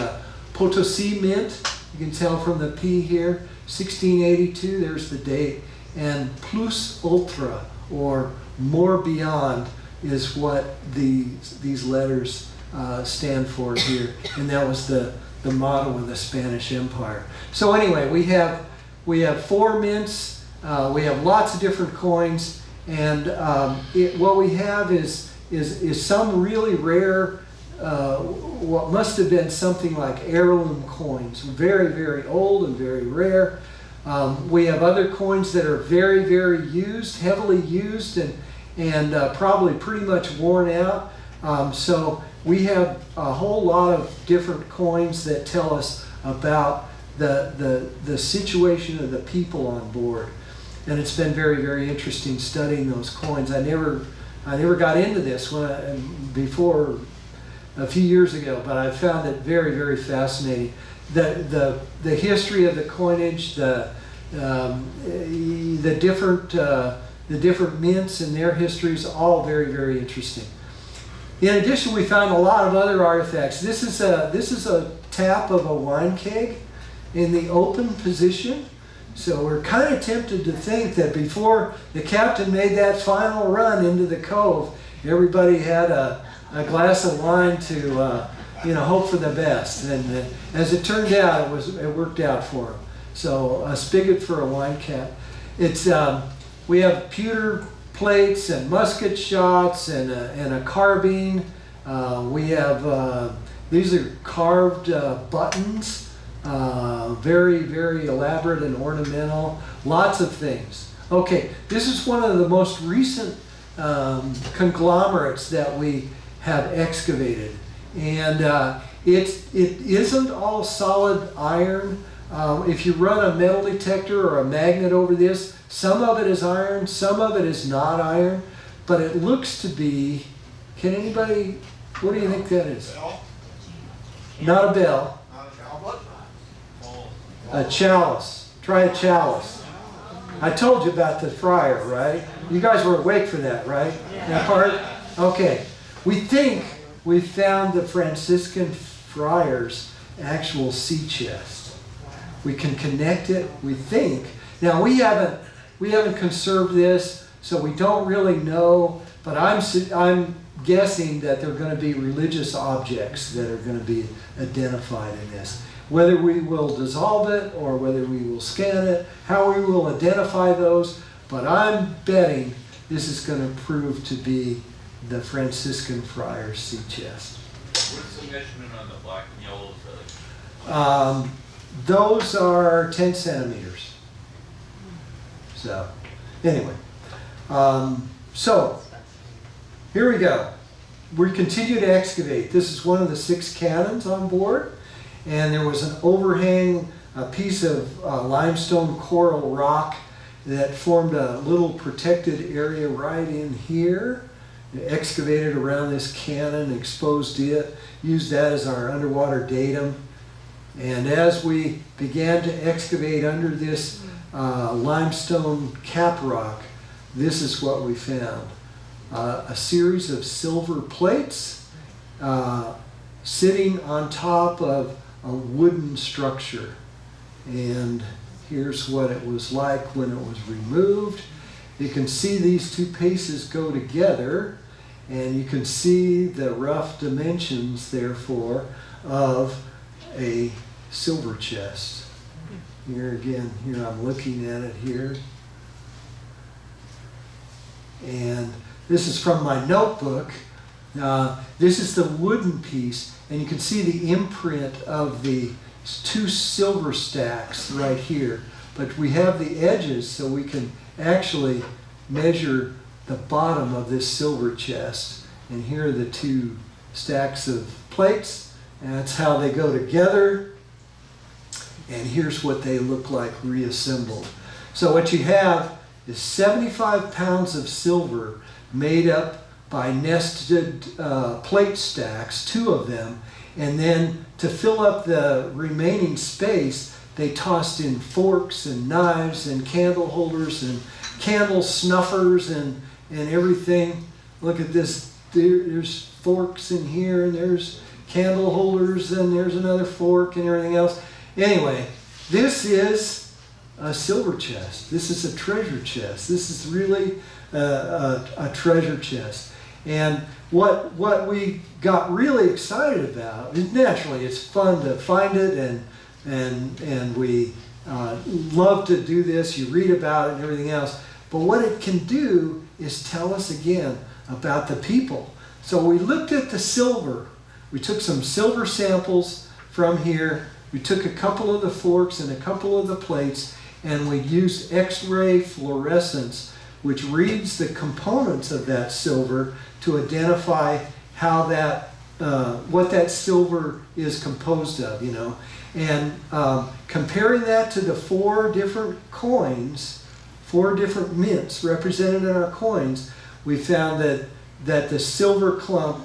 Potosi Mint. You can tell from the P here, 1682, there's the date. And plus ultra, or more beyond, is what these letters stand for here. And that was the motto of the Spanish Empire. So anyway, we have 4 mints, we have lots of different coins, and what we have is some really rare, what must have been something like heirloom coins, very, very old and very rare. We have other coins that are very, very used, heavily used, and probably pretty much worn out. So we have a whole lot of different coins that tell us about the situation of the people on board. And it's been very, very interesting studying those coins. I never got into this before a few years ago, but I found it very, very fascinating. The history of the coinage, the different mints and their histories, all very, very interesting. In addition, we found a lot of other artifacts. This is a tap of a wine keg in the open position. So we're kind of tempted to think that before the captain made that final run into the cove, everybody had a glass of wine to hope for the best. And as it turned out, it worked out for him. So a spigot for a wine cap. We have pewter plates and musket shots and a carbine. We have these are carved buttons Very, very elaborate and ornamental. Lots of things. Okay, this is one of the most recent conglomerates that we have excavated. And it isn't all solid iron. If you run a metal detector or a magnet over this, some of it is iron, some of it is not iron, but it looks to be, can anybody, what do you think that is? Bell? Not a bell, Not a tablet? a chalice. Try a chalice. I told you about the friar, right? You guys were awake for that, right? That part? Okay. We think we found the Franciscan friar's actual sea chest. We can connect it, we think. Now we haven't conserved this, so we don't really know, but I'm guessing that there are going to be religious objects that are going to be identified in this. Whether we will dissolve it or whether we will scan it, how we will identify those, but I'm betting this is going to prove to be the Franciscan friar's sea chest. What's the measurement on the black and yellow? Those are 10 centimeters. So, anyway. So, here we go. We continue to excavate. This is one of the 6 cannons on board. And there was an overhang, a piece of limestone coral rock that formed a little protected area right in here. Excavated around this cannon, exposed it, used that as our underwater datum. And as we began to excavate under this limestone cap rock, this is what we found. A series of silver plates sitting on top of a wooden structure. And here's what it was like when it was removed. You can see these 2 pieces go together, and you can see the rough dimensions, therefore, of a silver chest. Here again, here I'm looking at it here. And this is from my notebook. This is the wooden piece, and you can see the imprint of the 2 silver stacks right here. But we have the edges so we can actually measure the bottom of this silver chest. And here are the 2 stacks of plates, and that's how they go together. And here's what they look like reassembled. So what you have is 75 pounds of silver made up by nested plate stacks, 2 of them, and then to fill up the remaining space, they tossed in forks and knives and candle holders and candle snuffers and everything. Look at this, there's forks in here, and there's candle holders, and there's another fork and everything else. Anyway, this is a silver chest. This is a treasure chest. This is really a treasure chest. And what we got really excited about is, naturally, it's fun to find it, and we love to do this. You read about it and everything else. But what it can do is tell us again about the people. So we looked at the silver. We took some silver samples from here. We took a couple of the forks and a couple of the plates, and we used X-ray fluorescence, which reads the components of that silver to identify how that, what that silver is composed of, you know. And comparing that to the 4 different coins, 4 different mints represented in our coins, we found that the silver clump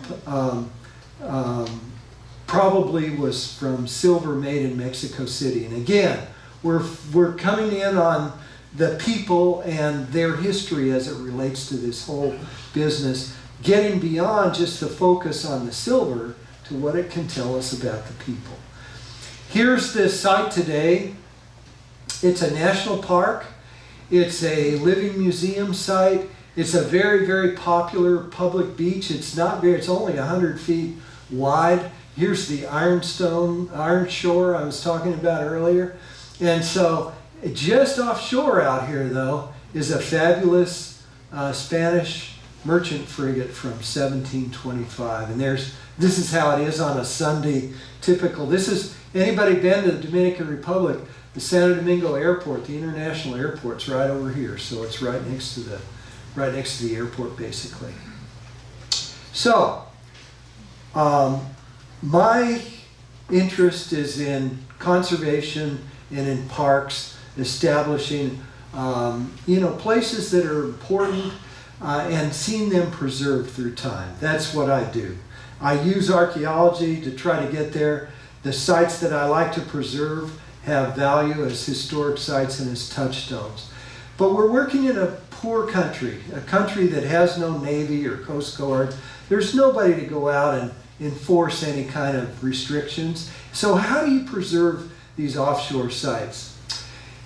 probably was from silver made in Mexico City. And again, we're coming in on the people and their history as it relates to this whole business, getting beyond just the focus on the silver to what it can tell us about the people. Here's the site today. It's a national park. It's a living museum site. It's a very, very popular public beach. It's only 100 feet wide. Here's the iron shore I was talking about earlier. And so just offshore out here, though, is a fabulous Spanish merchant frigate from 1725. And this is how it is on a Sunday typical. This is Anybody been to the Dominican Republic? The Santo Domingo Airport, the international airport's right over here, so it's right next to the airport, basically. So, my interest is in conservation and in parks, establishing, places that are important and seeing them preserved through time. That's what I do. I use archaeology to try to get there. The sites that I like to preserve have value as historic sites and as touchstones. But we're working in a poor country, a country that has no Navy or Coast Guard. There's nobody to go out and enforce any kind of restrictions. So how do you preserve these offshore sites?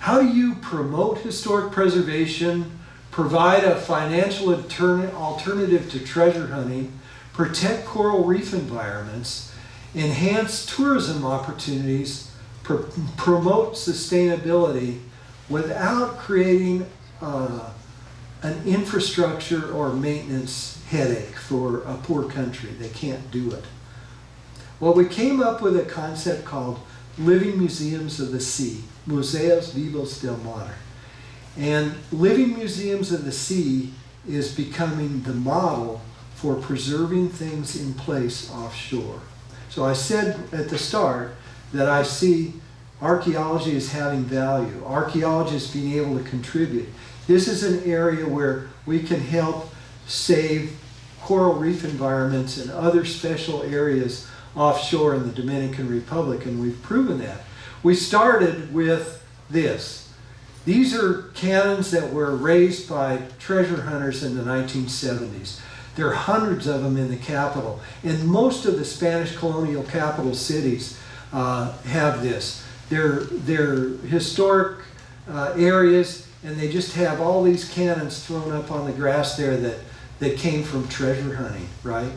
How do you promote historic preservation, provide a financial alternative to treasure hunting, protect coral reef environments, enhance tourism opportunities, promote sustainability without creating an infrastructure or maintenance headache for a poor country? They can't do it. Well, we came up with a concept called Living Museums of the Sea, Museos Vivos del Mar. And Living Museums of the Sea is becoming the model for preserving things in place offshore. So I said at the start that I see archaeology as having value, archaeologists being able to contribute. This is an area where we can help save coral reef environments and other special areas offshore in the Dominican Republic, and we've proven that. We started with this. These are cannons that were raised by treasure hunters in the 1970s. There are hundreds of them in the capital, and most of the Spanish colonial capital cities have this. They're historic areas, and they just have all these cannons thrown up on the grass there that came from treasure hunting, right?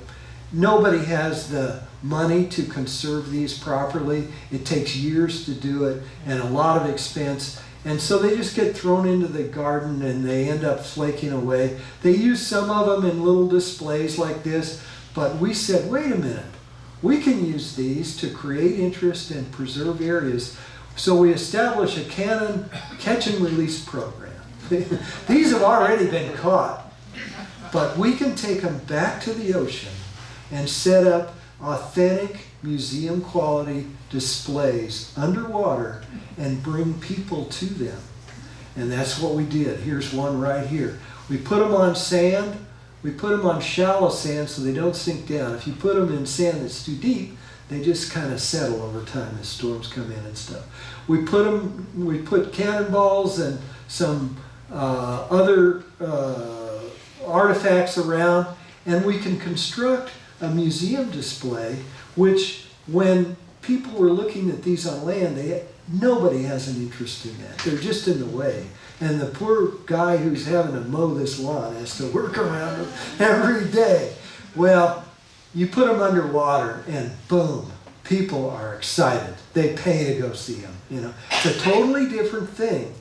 Nobody has the money to conserve these properly. It takes years to do it and a lot of expense. And so they just get thrown into the garden and they end up flaking away. They use some of them in little displays like this, but we said, wait a minute, we can use these to create interest and preserve areas. So we established a cannon catch and release program. These have already been caught, but we can take them back to the ocean and set up authentic museum quality displays underwater and bring people to them. And that's what we did. Here's one right here. We put them on sand. We put them on shallow sand so they don't sink down. If you put them in sand that's too deep, they just kind of settle over time as storms come in and stuff. We put cannonballs and some other artifacts around, and we can construct a museum display, which when people were looking at these on land, nobody has an interest in that. They're just in the way. And the poor guy who's having to mow this lawn has to work around them every day. Well, you put them underwater and boom, people are excited. They pay to go see them. It's a totally different thing.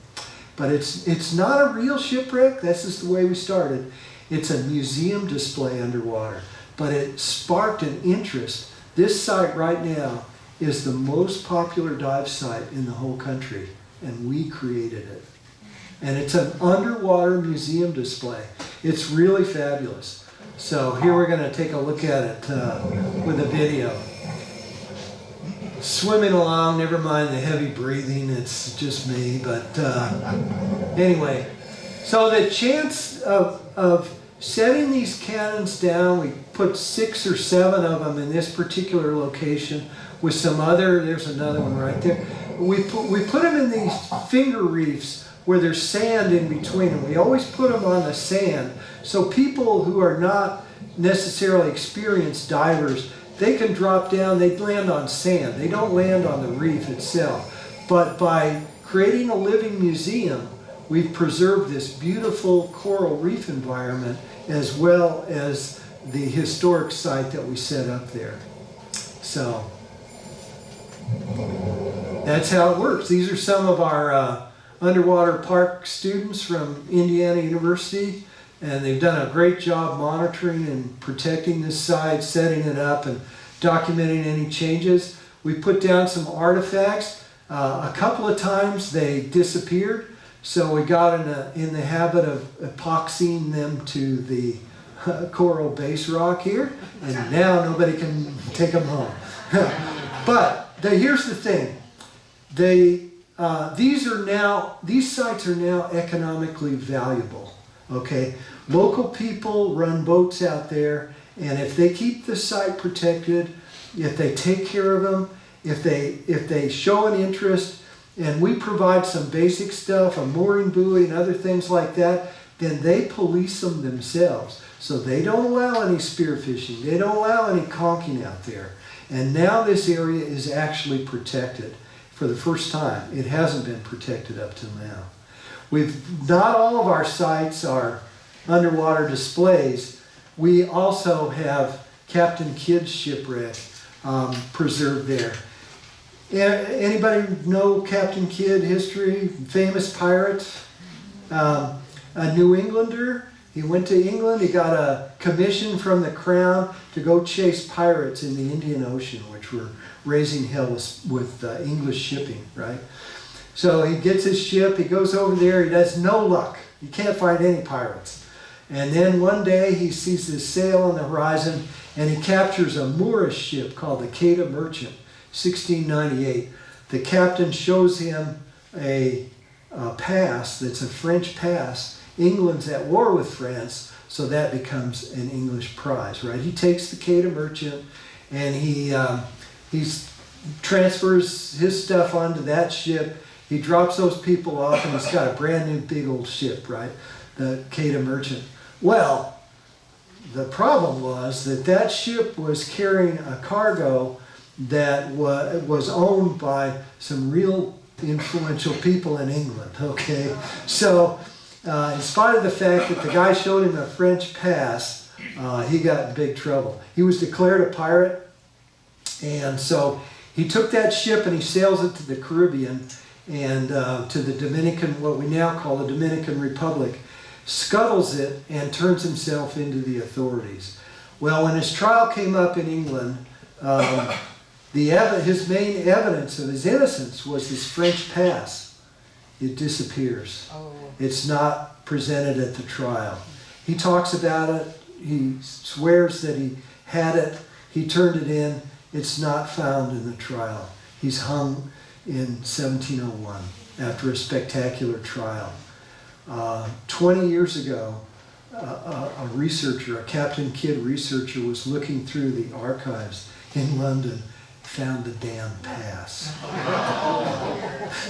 But it's not a real shipwreck. That's just the way we started. It's a museum display underwater. But it sparked an interest. This site right now is the most popular dive site in the whole country, and we created it. And it's an underwater museum display. It's really fabulous. So here we're going to take a look at it with a video. Swimming along, never mind the heavy breathing, it's just me. But anyway, so the chance of setting these cannons down, we put 6 or 7 of them in this particular location with some other, there's another one right there. We put them in these finger reefs where there's sand in between, and we always put them on the sand so people who are not necessarily experienced divers, they can drop down, they land on sand. They don't land on the reef itself. But by creating a living museum, we've preserved this beautiful coral reef environment as well as the historic site that we set up there. So that's how it works. These are some of our underwater park students from Indiana University, and they've done a great job monitoring and protecting this site, setting it up and documenting any changes. We put down some artifacts. A couple of times they disappeared, so we got in the habit of epoxying them to the coral base rock here, and now nobody can take them home. But here's the thing. These sites are now economically valuable. Okay, local people run boats out there, and if they keep the site protected, if they take care of them, if they show an interest, and we provide some basic stuff, a mooring buoy and other things like that, then they police them themselves. So they don't allow any spearfishing, they don't allow any conking out there. And now this area is actually protected for the first time. It hasn't been protected up till now. Not all of our sites are underwater displays. We also have Captain Kidd's shipwreck preserved there. Anybody know Captain Kidd history? Famous pirate, a New Englander. He went to England, he got a commission from the crown to go chase pirates in the Indian Ocean, which were raising hell with English shipping, right? So he gets his ship, he goes over there, he has no luck. He can't find any pirates. And then one day he sees this sail on the horizon, and he captures a Moorish ship called the Quetta Merchant, 1698. The captain shows him a pass that's a French pass. England's at war with France, so that becomes an English prize, right? He takes the Quetta Merchant, and he transfers his stuff onto that ship. He drops those people off, and he's got a brand new big old ship, right? The Quetta Merchant. Well, the problem was that ship was carrying a cargo that was owned by some real influential people in England, okay? So, in spite of the fact that the guy showed him a French pass, he got in big trouble. He was declared a pirate, and so he took that ship and he sails it to the Caribbean and to the Dominican, what we now call the Dominican Republic, scuttles it and turns himself into the authorities. Well, when his trial came up in England, his main evidence of his innocence was his French pass. It disappears. Oh. It's not presented at the trial. He talks about it. He swears that he had it. He turned it in. It's not found in the trial. He's hung in 1701 after a spectacular trial. 20 years ago, a researcher, a Captain Kidd researcher, was looking through the archives in London, found the damn pass.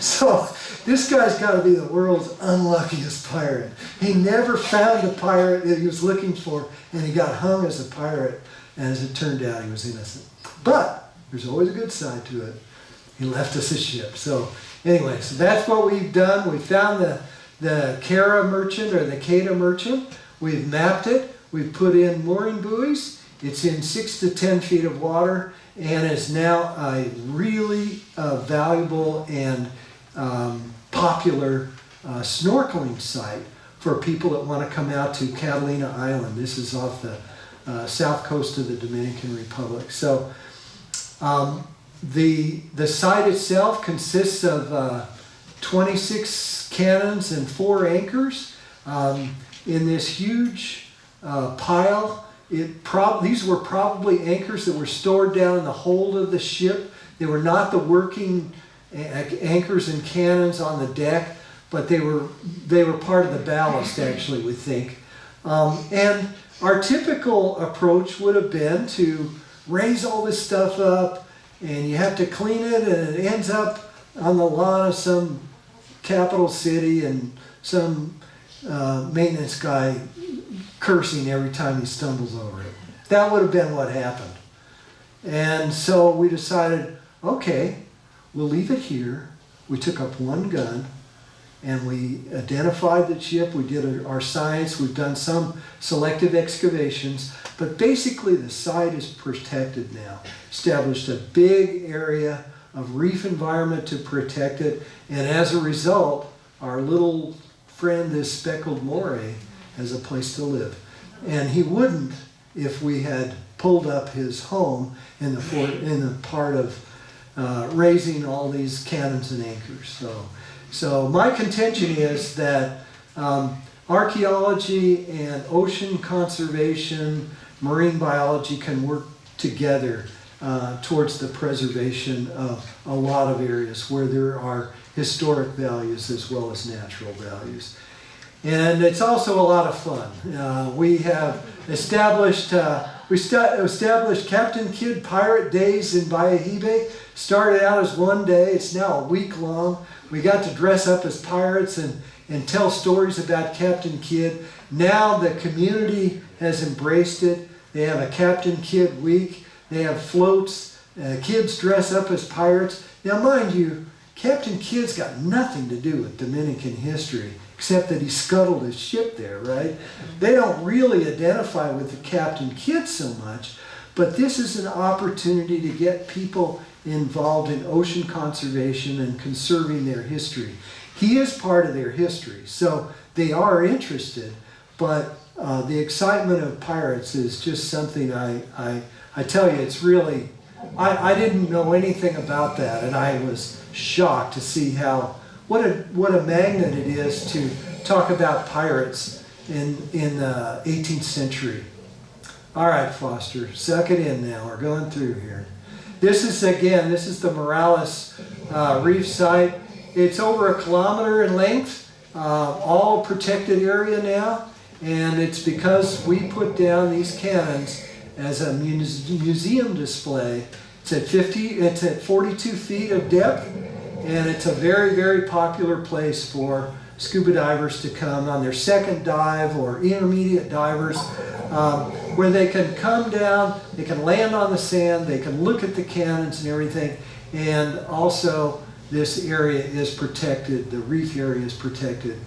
So this guy's got to be the world's unluckiest pirate. He never found the pirate that he was looking for, and he got hung as a pirate, and as it turned out, he was innocent. But there's always a good side to it. He left us a ship. So anyway, so that's what we've done. We found the Quetta Merchant, or the Quetta Merchant. We've mapped it. We've put in mooring buoys. It's in 6 to 10 feet of water, and is now a really valuable and popular snorkeling site for people that want to come out to Catalina Island. This is off the south coast of the Dominican Republic. So the site itself consists of 26 cannons and 4 anchors in this huge pile. These were probably anchors that were stored down in the hold of the ship. They were not the working anchors and cannons on the deck, but they were part of the ballast, actually, we think. And our typical approach would have been to raise all this stuff up, and you have to clean it, and it ends up on the lawn of some capital city, and some maintenance guy cursing every time he stumbles over it. That would have been what happened. And so we decided, okay, we'll leave it here. We took up one gun, and we identified the ship. We did our science. We've done some selective excavations, but basically the site is protected now. Established a big area of reef environment to protect it, and as a result, our little friend, this speckled moray, has a place to live. And he wouldn't if we had pulled up his home in the part of raising all these cannons and anchors. So my contention is that archaeology and ocean conservation, marine biology can work together towards the preservation of a lot of areas where there are historic values as well as natural values. And it's also a lot of fun. We have established Captain Kidd Pirate Days in Bayahibe. Started out as one day, it's now a week long. We got to dress up as pirates and tell stories about Captain Kidd. Now the community has embraced it. They have a Captain Kidd week. They have floats. Kids dress up as pirates. Now mind you, Captain Kidd's got nothing to do with Dominican history, except that he scuttled his ship there, right? They don't really identify with the Captain Kidd so much, but this is an opportunity to get people involved in ocean conservation and conserving their history. He is part of their history, so they are interested, but the excitement of pirates is just something I tell you, it's really, I didn't know anything about that, and I was shocked to see what a magnet it is to talk about pirates in the 18th century. All right, Foster, suck it in now. We're going through here. This is the Morales Reef site. It's over 1 kilometer in length, all protected area now, and it's because we put down these cannons as a museum display. It's at 42 feet of depth, and it's a very, very popular place for scuba divers to come on their second dive, or intermediate divers, where they can come down, they can land on the sand, they can look at the cannons and everything, and also this area is protected, the reef area is protected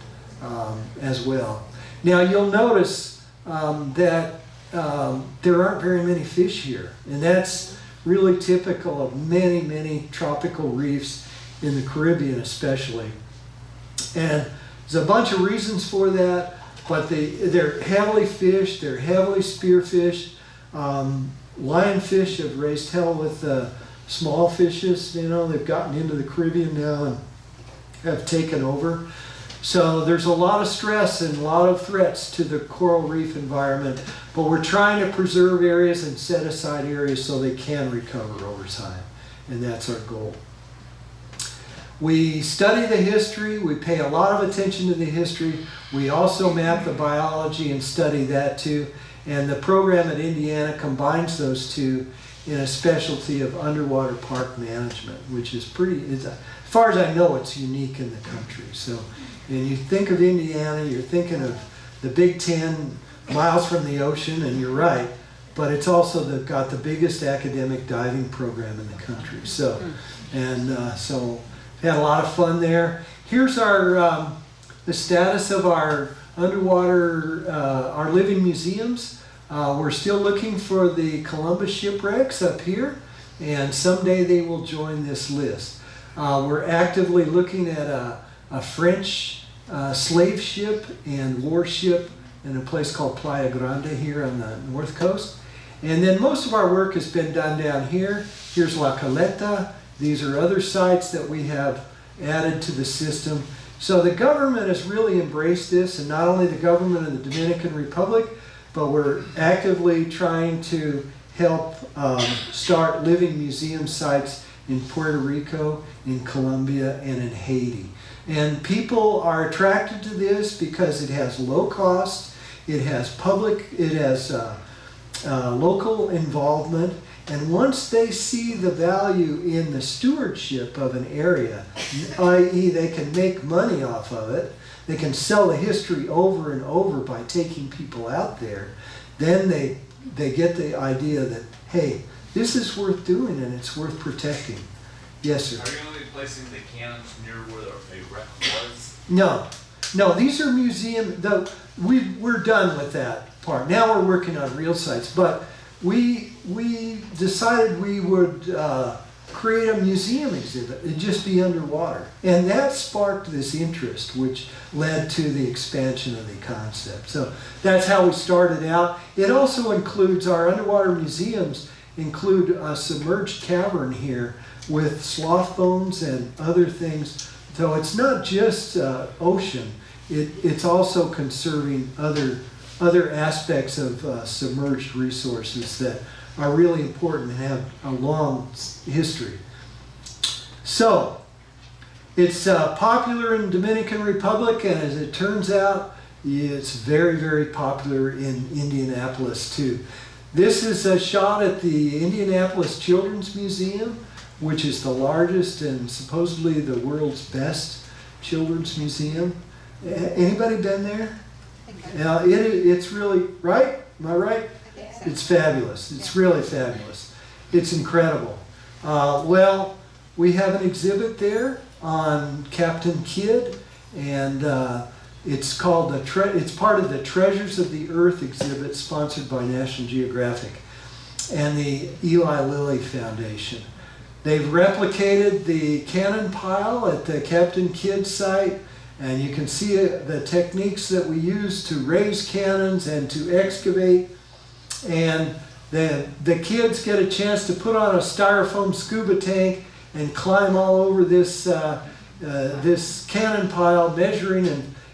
as well. Now you'll notice that there aren't very many fish here, and that's really typical of many, many tropical reefs in the Caribbean especially. And there's a bunch of reasons for that, but they're heavily fished, they're heavily spearfished. Lionfish have raised hell with small fishes, they've gotten into the Caribbean now and have taken over. So there's a lot of stress and a lot of threats to the coral reef environment, but we're trying to preserve areas and set aside areas so they can recover over time, and that's our goal. We study the history, we pay a lot of attention to the history, we also map the biology and study that too, and the program at Indiana combines those two in a specialty of underwater park management, which is as far as I know, it's unique in the country. So, and you think of Indiana, you're thinking of the Big 10 miles from the ocean, and you're right, but it's also got the biggest academic diving program in the country. So, so we've had a lot of fun there. Here's our the status of our underwater, our living museums. We're still looking for the Columbus shipwrecks up here, and someday they will join this list. We're actively looking at a French slave ship and warship in a place called Playa Grande here on the north coast. And then most of our work has been done down here. Here's La Caleta. These are other sites that we have added to the system. So the government has really embraced this, and not only the government of the Dominican Republic, but we're actively trying to help start living museum sites in Puerto Rico, in Colombia, and in Haiti. And people are attracted to this because it has low cost, it has local involvement, and once they see the value in the stewardship of an area, i.e. they can make money off of it, they can sell the history over and over by taking people out there, then they get the idea that, hey, this is worth doing and it's worth protecting. Yes, sir. Are you going to be placing the cannons near where a wreck was? No, these are we're done with that part. Now we're working on real sites, but we decided we would create a museum exhibit and just be underwater. And that sparked this interest, which led to the expansion of the concept. So that's how we started out. It also includes, our underwater museums include a submerged cavern here with sloth bones and other things. So it's not just ocean, it's also conserving other aspects of submerged resources that are really important and have a long history. So, it's popular in Dominican Republic, and as it turns out, it's very, very popular in Indianapolis too. This is a shot at the Indianapolis Children's Museum, which is the largest and supposedly the world's best children's museum. Anybody been there? It's really, right? Am I right? It's fabulous. It's really fabulous. It's incredible. Well, we have an exhibit there on Captain Kidd, and it's called it's part of the Treasures of the Earth exhibit sponsored by National Geographic and the Eli Lilly Foundation. They've replicated the cannon pile at the Captain Kidd site, and you can see the techniques that we use to raise cannons and to excavate. And the kids get a chance to put on a styrofoam scuba tank and climb all over this this cannon pile, measuring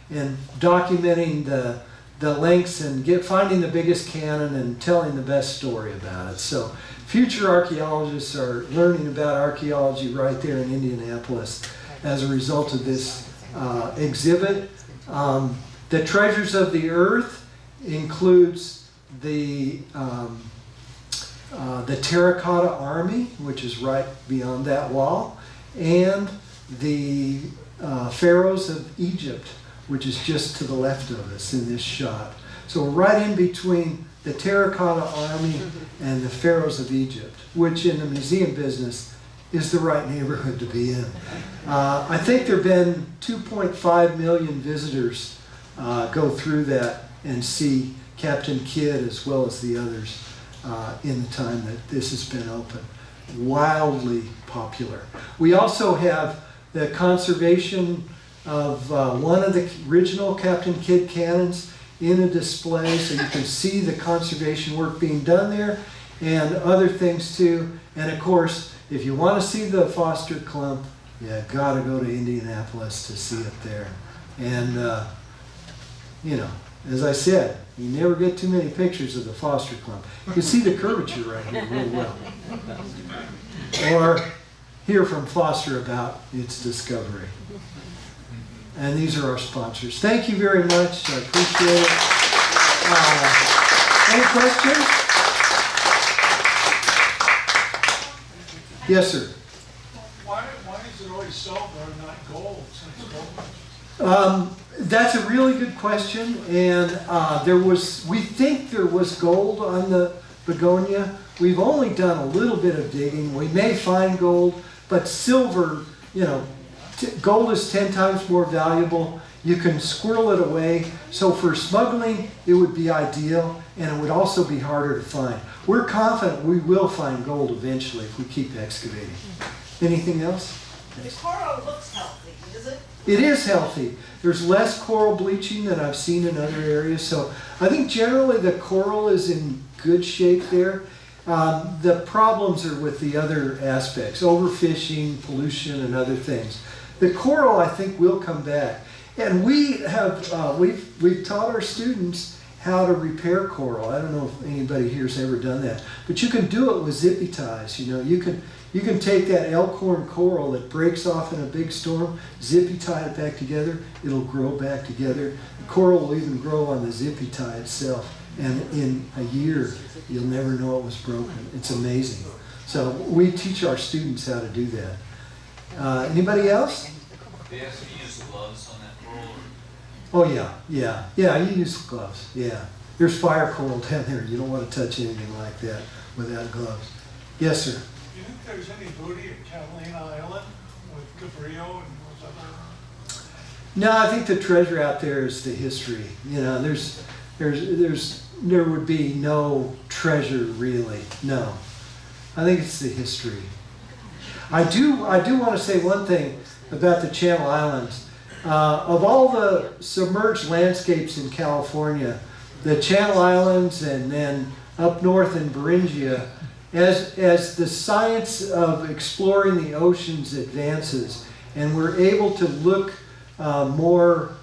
and documenting the lengths and finding the biggest cannon and telling the best story about it. So future archaeologists are learning about archaeology right there in Indianapolis as a result of this exhibit. The Treasures of the Earth includes the Terracotta Army, which is right beyond that wall, and the Pharaohs of Egypt, which is just to the left of us in this shot. So we're right in between the Terracotta Army and the Pharaohs of Egypt, which in the museum business is the right neighborhood to be in. I think there have been 2.5 million visitors go through that and see Captain Kidd as well as the others in the time that this has been open. Wildly popular. We also have the conservation of one of the original Captain Kidd cannons in a display, so you can see the conservation work being done there and other things too. And of course, if you want to see the Foster Clump, you gotta go to Indianapolis to see it there. And you know, as I said, you never get too many pictures of the Foster Clump. You can see the curvature right here real well. Or hear from Foster about its discovery. And these are our sponsors. Thank you very much. I appreciate it. Any questions? Yes, sir. Why is it always silver and not gold? Since gold? That's a really good question, and we think there was gold on the Begonia. We've only done a little bit of digging. We may find gold, but silver, you know, gold is 10 times more valuable. You can squirrel it away. So for smuggling, it would be ideal, and it would also be harder to find. We're confident we will find gold eventually if we keep excavating. Anything else? The coral looks healthy, is it? It is healthy. There's less coral bleaching than I've seen in other areas. So I think generally the coral is in good shape there. The problems are with the other aspects, overfishing, pollution, and other things. The coral, I think, will come back. And we have, we've taught our students how to repair coral. I don't know if anybody here has ever done that, but you can do it with zippy ties. You know, you can take that elkhorn coral that breaks off in a big storm, zippy tie it back together, it'll grow back together. The coral will even grow on the zippy tie itself, and in a year, you'll never know it was broken. It's amazing. So we teach our students how to do that. Anybody else? They ask you to use gloves on that coral? Oh yeah, you use gloves, yeah. There's fire coral down there. You don't want to touch anything like that without gloves. Yes, sir. Do you think there's any booty at Catalina Island with Cabrillo and those other? No, I think the treasure out there is the history. You know, there would be no treasure really. No, I think it's the history. I do want to say one thing about the Channel Islands. Of all the submerged landscapes in California, the Channel Islands and then up north in Beringia as the science of exploring the oceans advances, and we're able to look more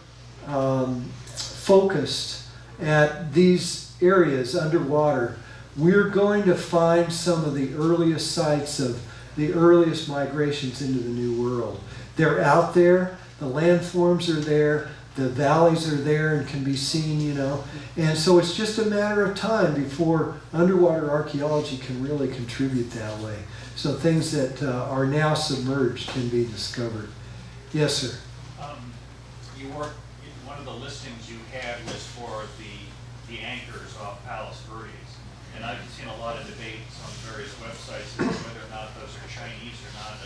focused at these areas underwater, we're going to find some of the earliest sites of the earliest migrations into the New World. They're out there, the landforms are there, the valleys are there and can be seen, you know. And so it's just a matter of time before underwater archaeology can really contribute that way. So things that are now submerged can be discovered. Yes, sir. You worked, one of the listings you had was for the anchors off Palos Verdes. And I've seen a lot of debates on various websites as to whether or not those are Chinese or not.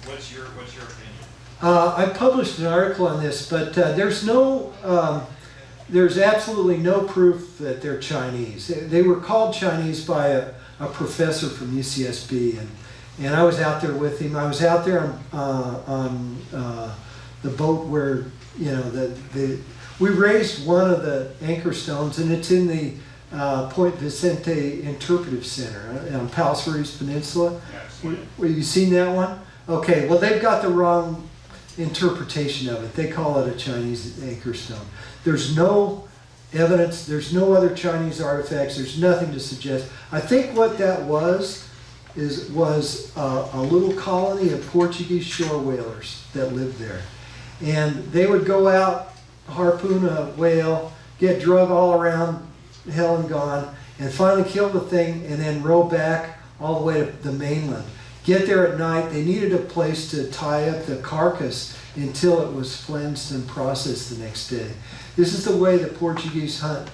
What's your opinion? I published an article on this, but there's absolutely no proof that they're Chinese. They were called Chinese by a professor from UCSB, and I was out there with him. I was out there on the boat where, you know, we raised one of the anchor stones, and it's in the Point Vicente Interpretive Center on Palos Verdes Peninsula. Have you seen that one? Okay, well, they've got the wrong interpretation of it. They call it a Chinese anchor stone. There's no evidence, there's no other Chinese artifacts, there's nothing to suggest. I think what that was a little colony of Portuguese shore whalers that lived there. And they would go out, harpoon a whale, get drug all around hell and gone, and finally kill the thing and then row back all the way to the mainland. Get there at night. They needed a place to tie up the carcass until it was flensed and processed the next day. This is the way the Portuguese hunt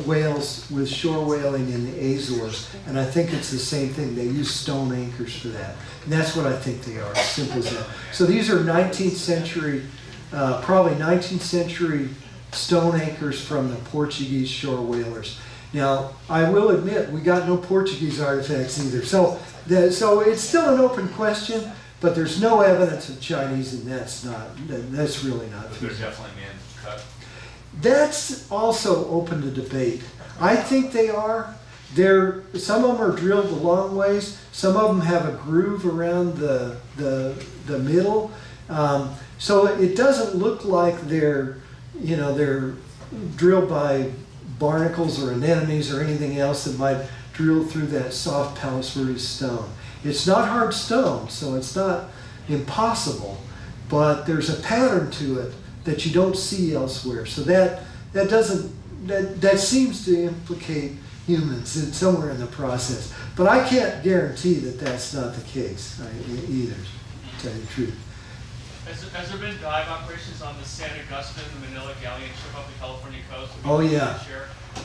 whales with shore whaling in the Azores, and I think it's the same thing. They use stone anchors for that, and that's what I think they are, as simple as that. So these are 19th century, probably 19th century stone anchors from the Portuguese shore whalers. Now, I will admit, we got no Portuguese artifacts either. So it's still an open question, but there's no evidence of Chinese, and that's really not But they're true. definitely man cut. That's also open to debate. I think they are. Some of them are drilled a long ways. Some of them have a groove around the middle. So it doesn't look like they're drilled by barnacles or anemones or anything else that might drill through that soft Palos Verdes stone. It's not hard stone, so it's not impossible, but there's a pattern to it that you don't see elsewhere. So that seems to implicate humans somewhere in the process. But I can't guarantee that that's not the case either, to tell you the truth. Has there been dive operations on the San Augustine, the Manila galleon ship up the California coast? Oh, yeah.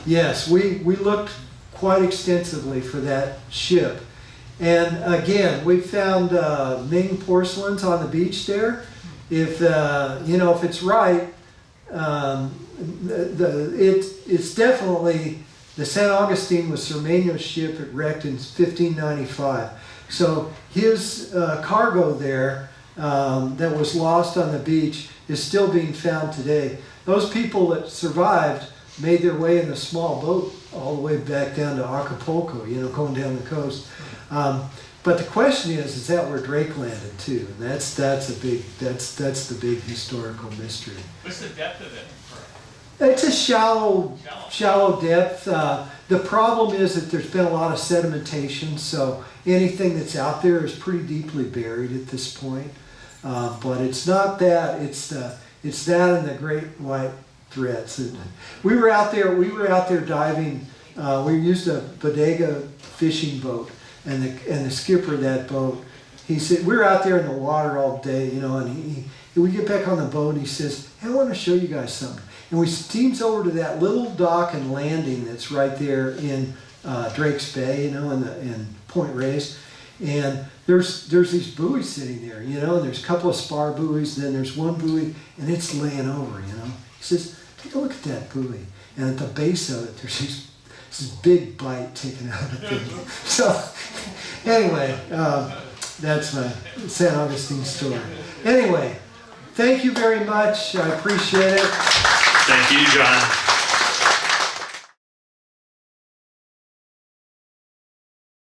Yes, we looked quite extensively for that ship. And again, we found Ming porcelains on the beach there. If it's right, it's definitely, the San Augustine was Cermeño's ship. It wrecked in 1595. So his cargo there that was lost on the beach is still being found today. Those people that survived made their way in a small boat all the way back down to Acapulco, going down the coast. But the question is that where Drake landed too? And that's the big historical mystery. What's the depth of it? It's a shallow depth. The problem is that there's been a lot of sedimentation, so anything that's out there is pretty deeply buried at this point. But it's not that. It's that and the great white threats. We were out there diving. We used a bodega fishing boat, and the skipper of that boat, he said, we were out there in the water all day, and we get back on the boat and he says, hey, I want to show you guys something. And we steams over to that little dock and landing that's right there in Drake's Bay, in Point Reyes. And there's these buoys sitting there, and there's a couple of spar buoys, then there's one buoy, and it's laying over, He says, take a look at that buoy. And at the base of it, there's this big bite taken out of the thing. So, anyway, that's my San Augustine story. Anyway, thank you very much. I appreciate it. Thank you, John.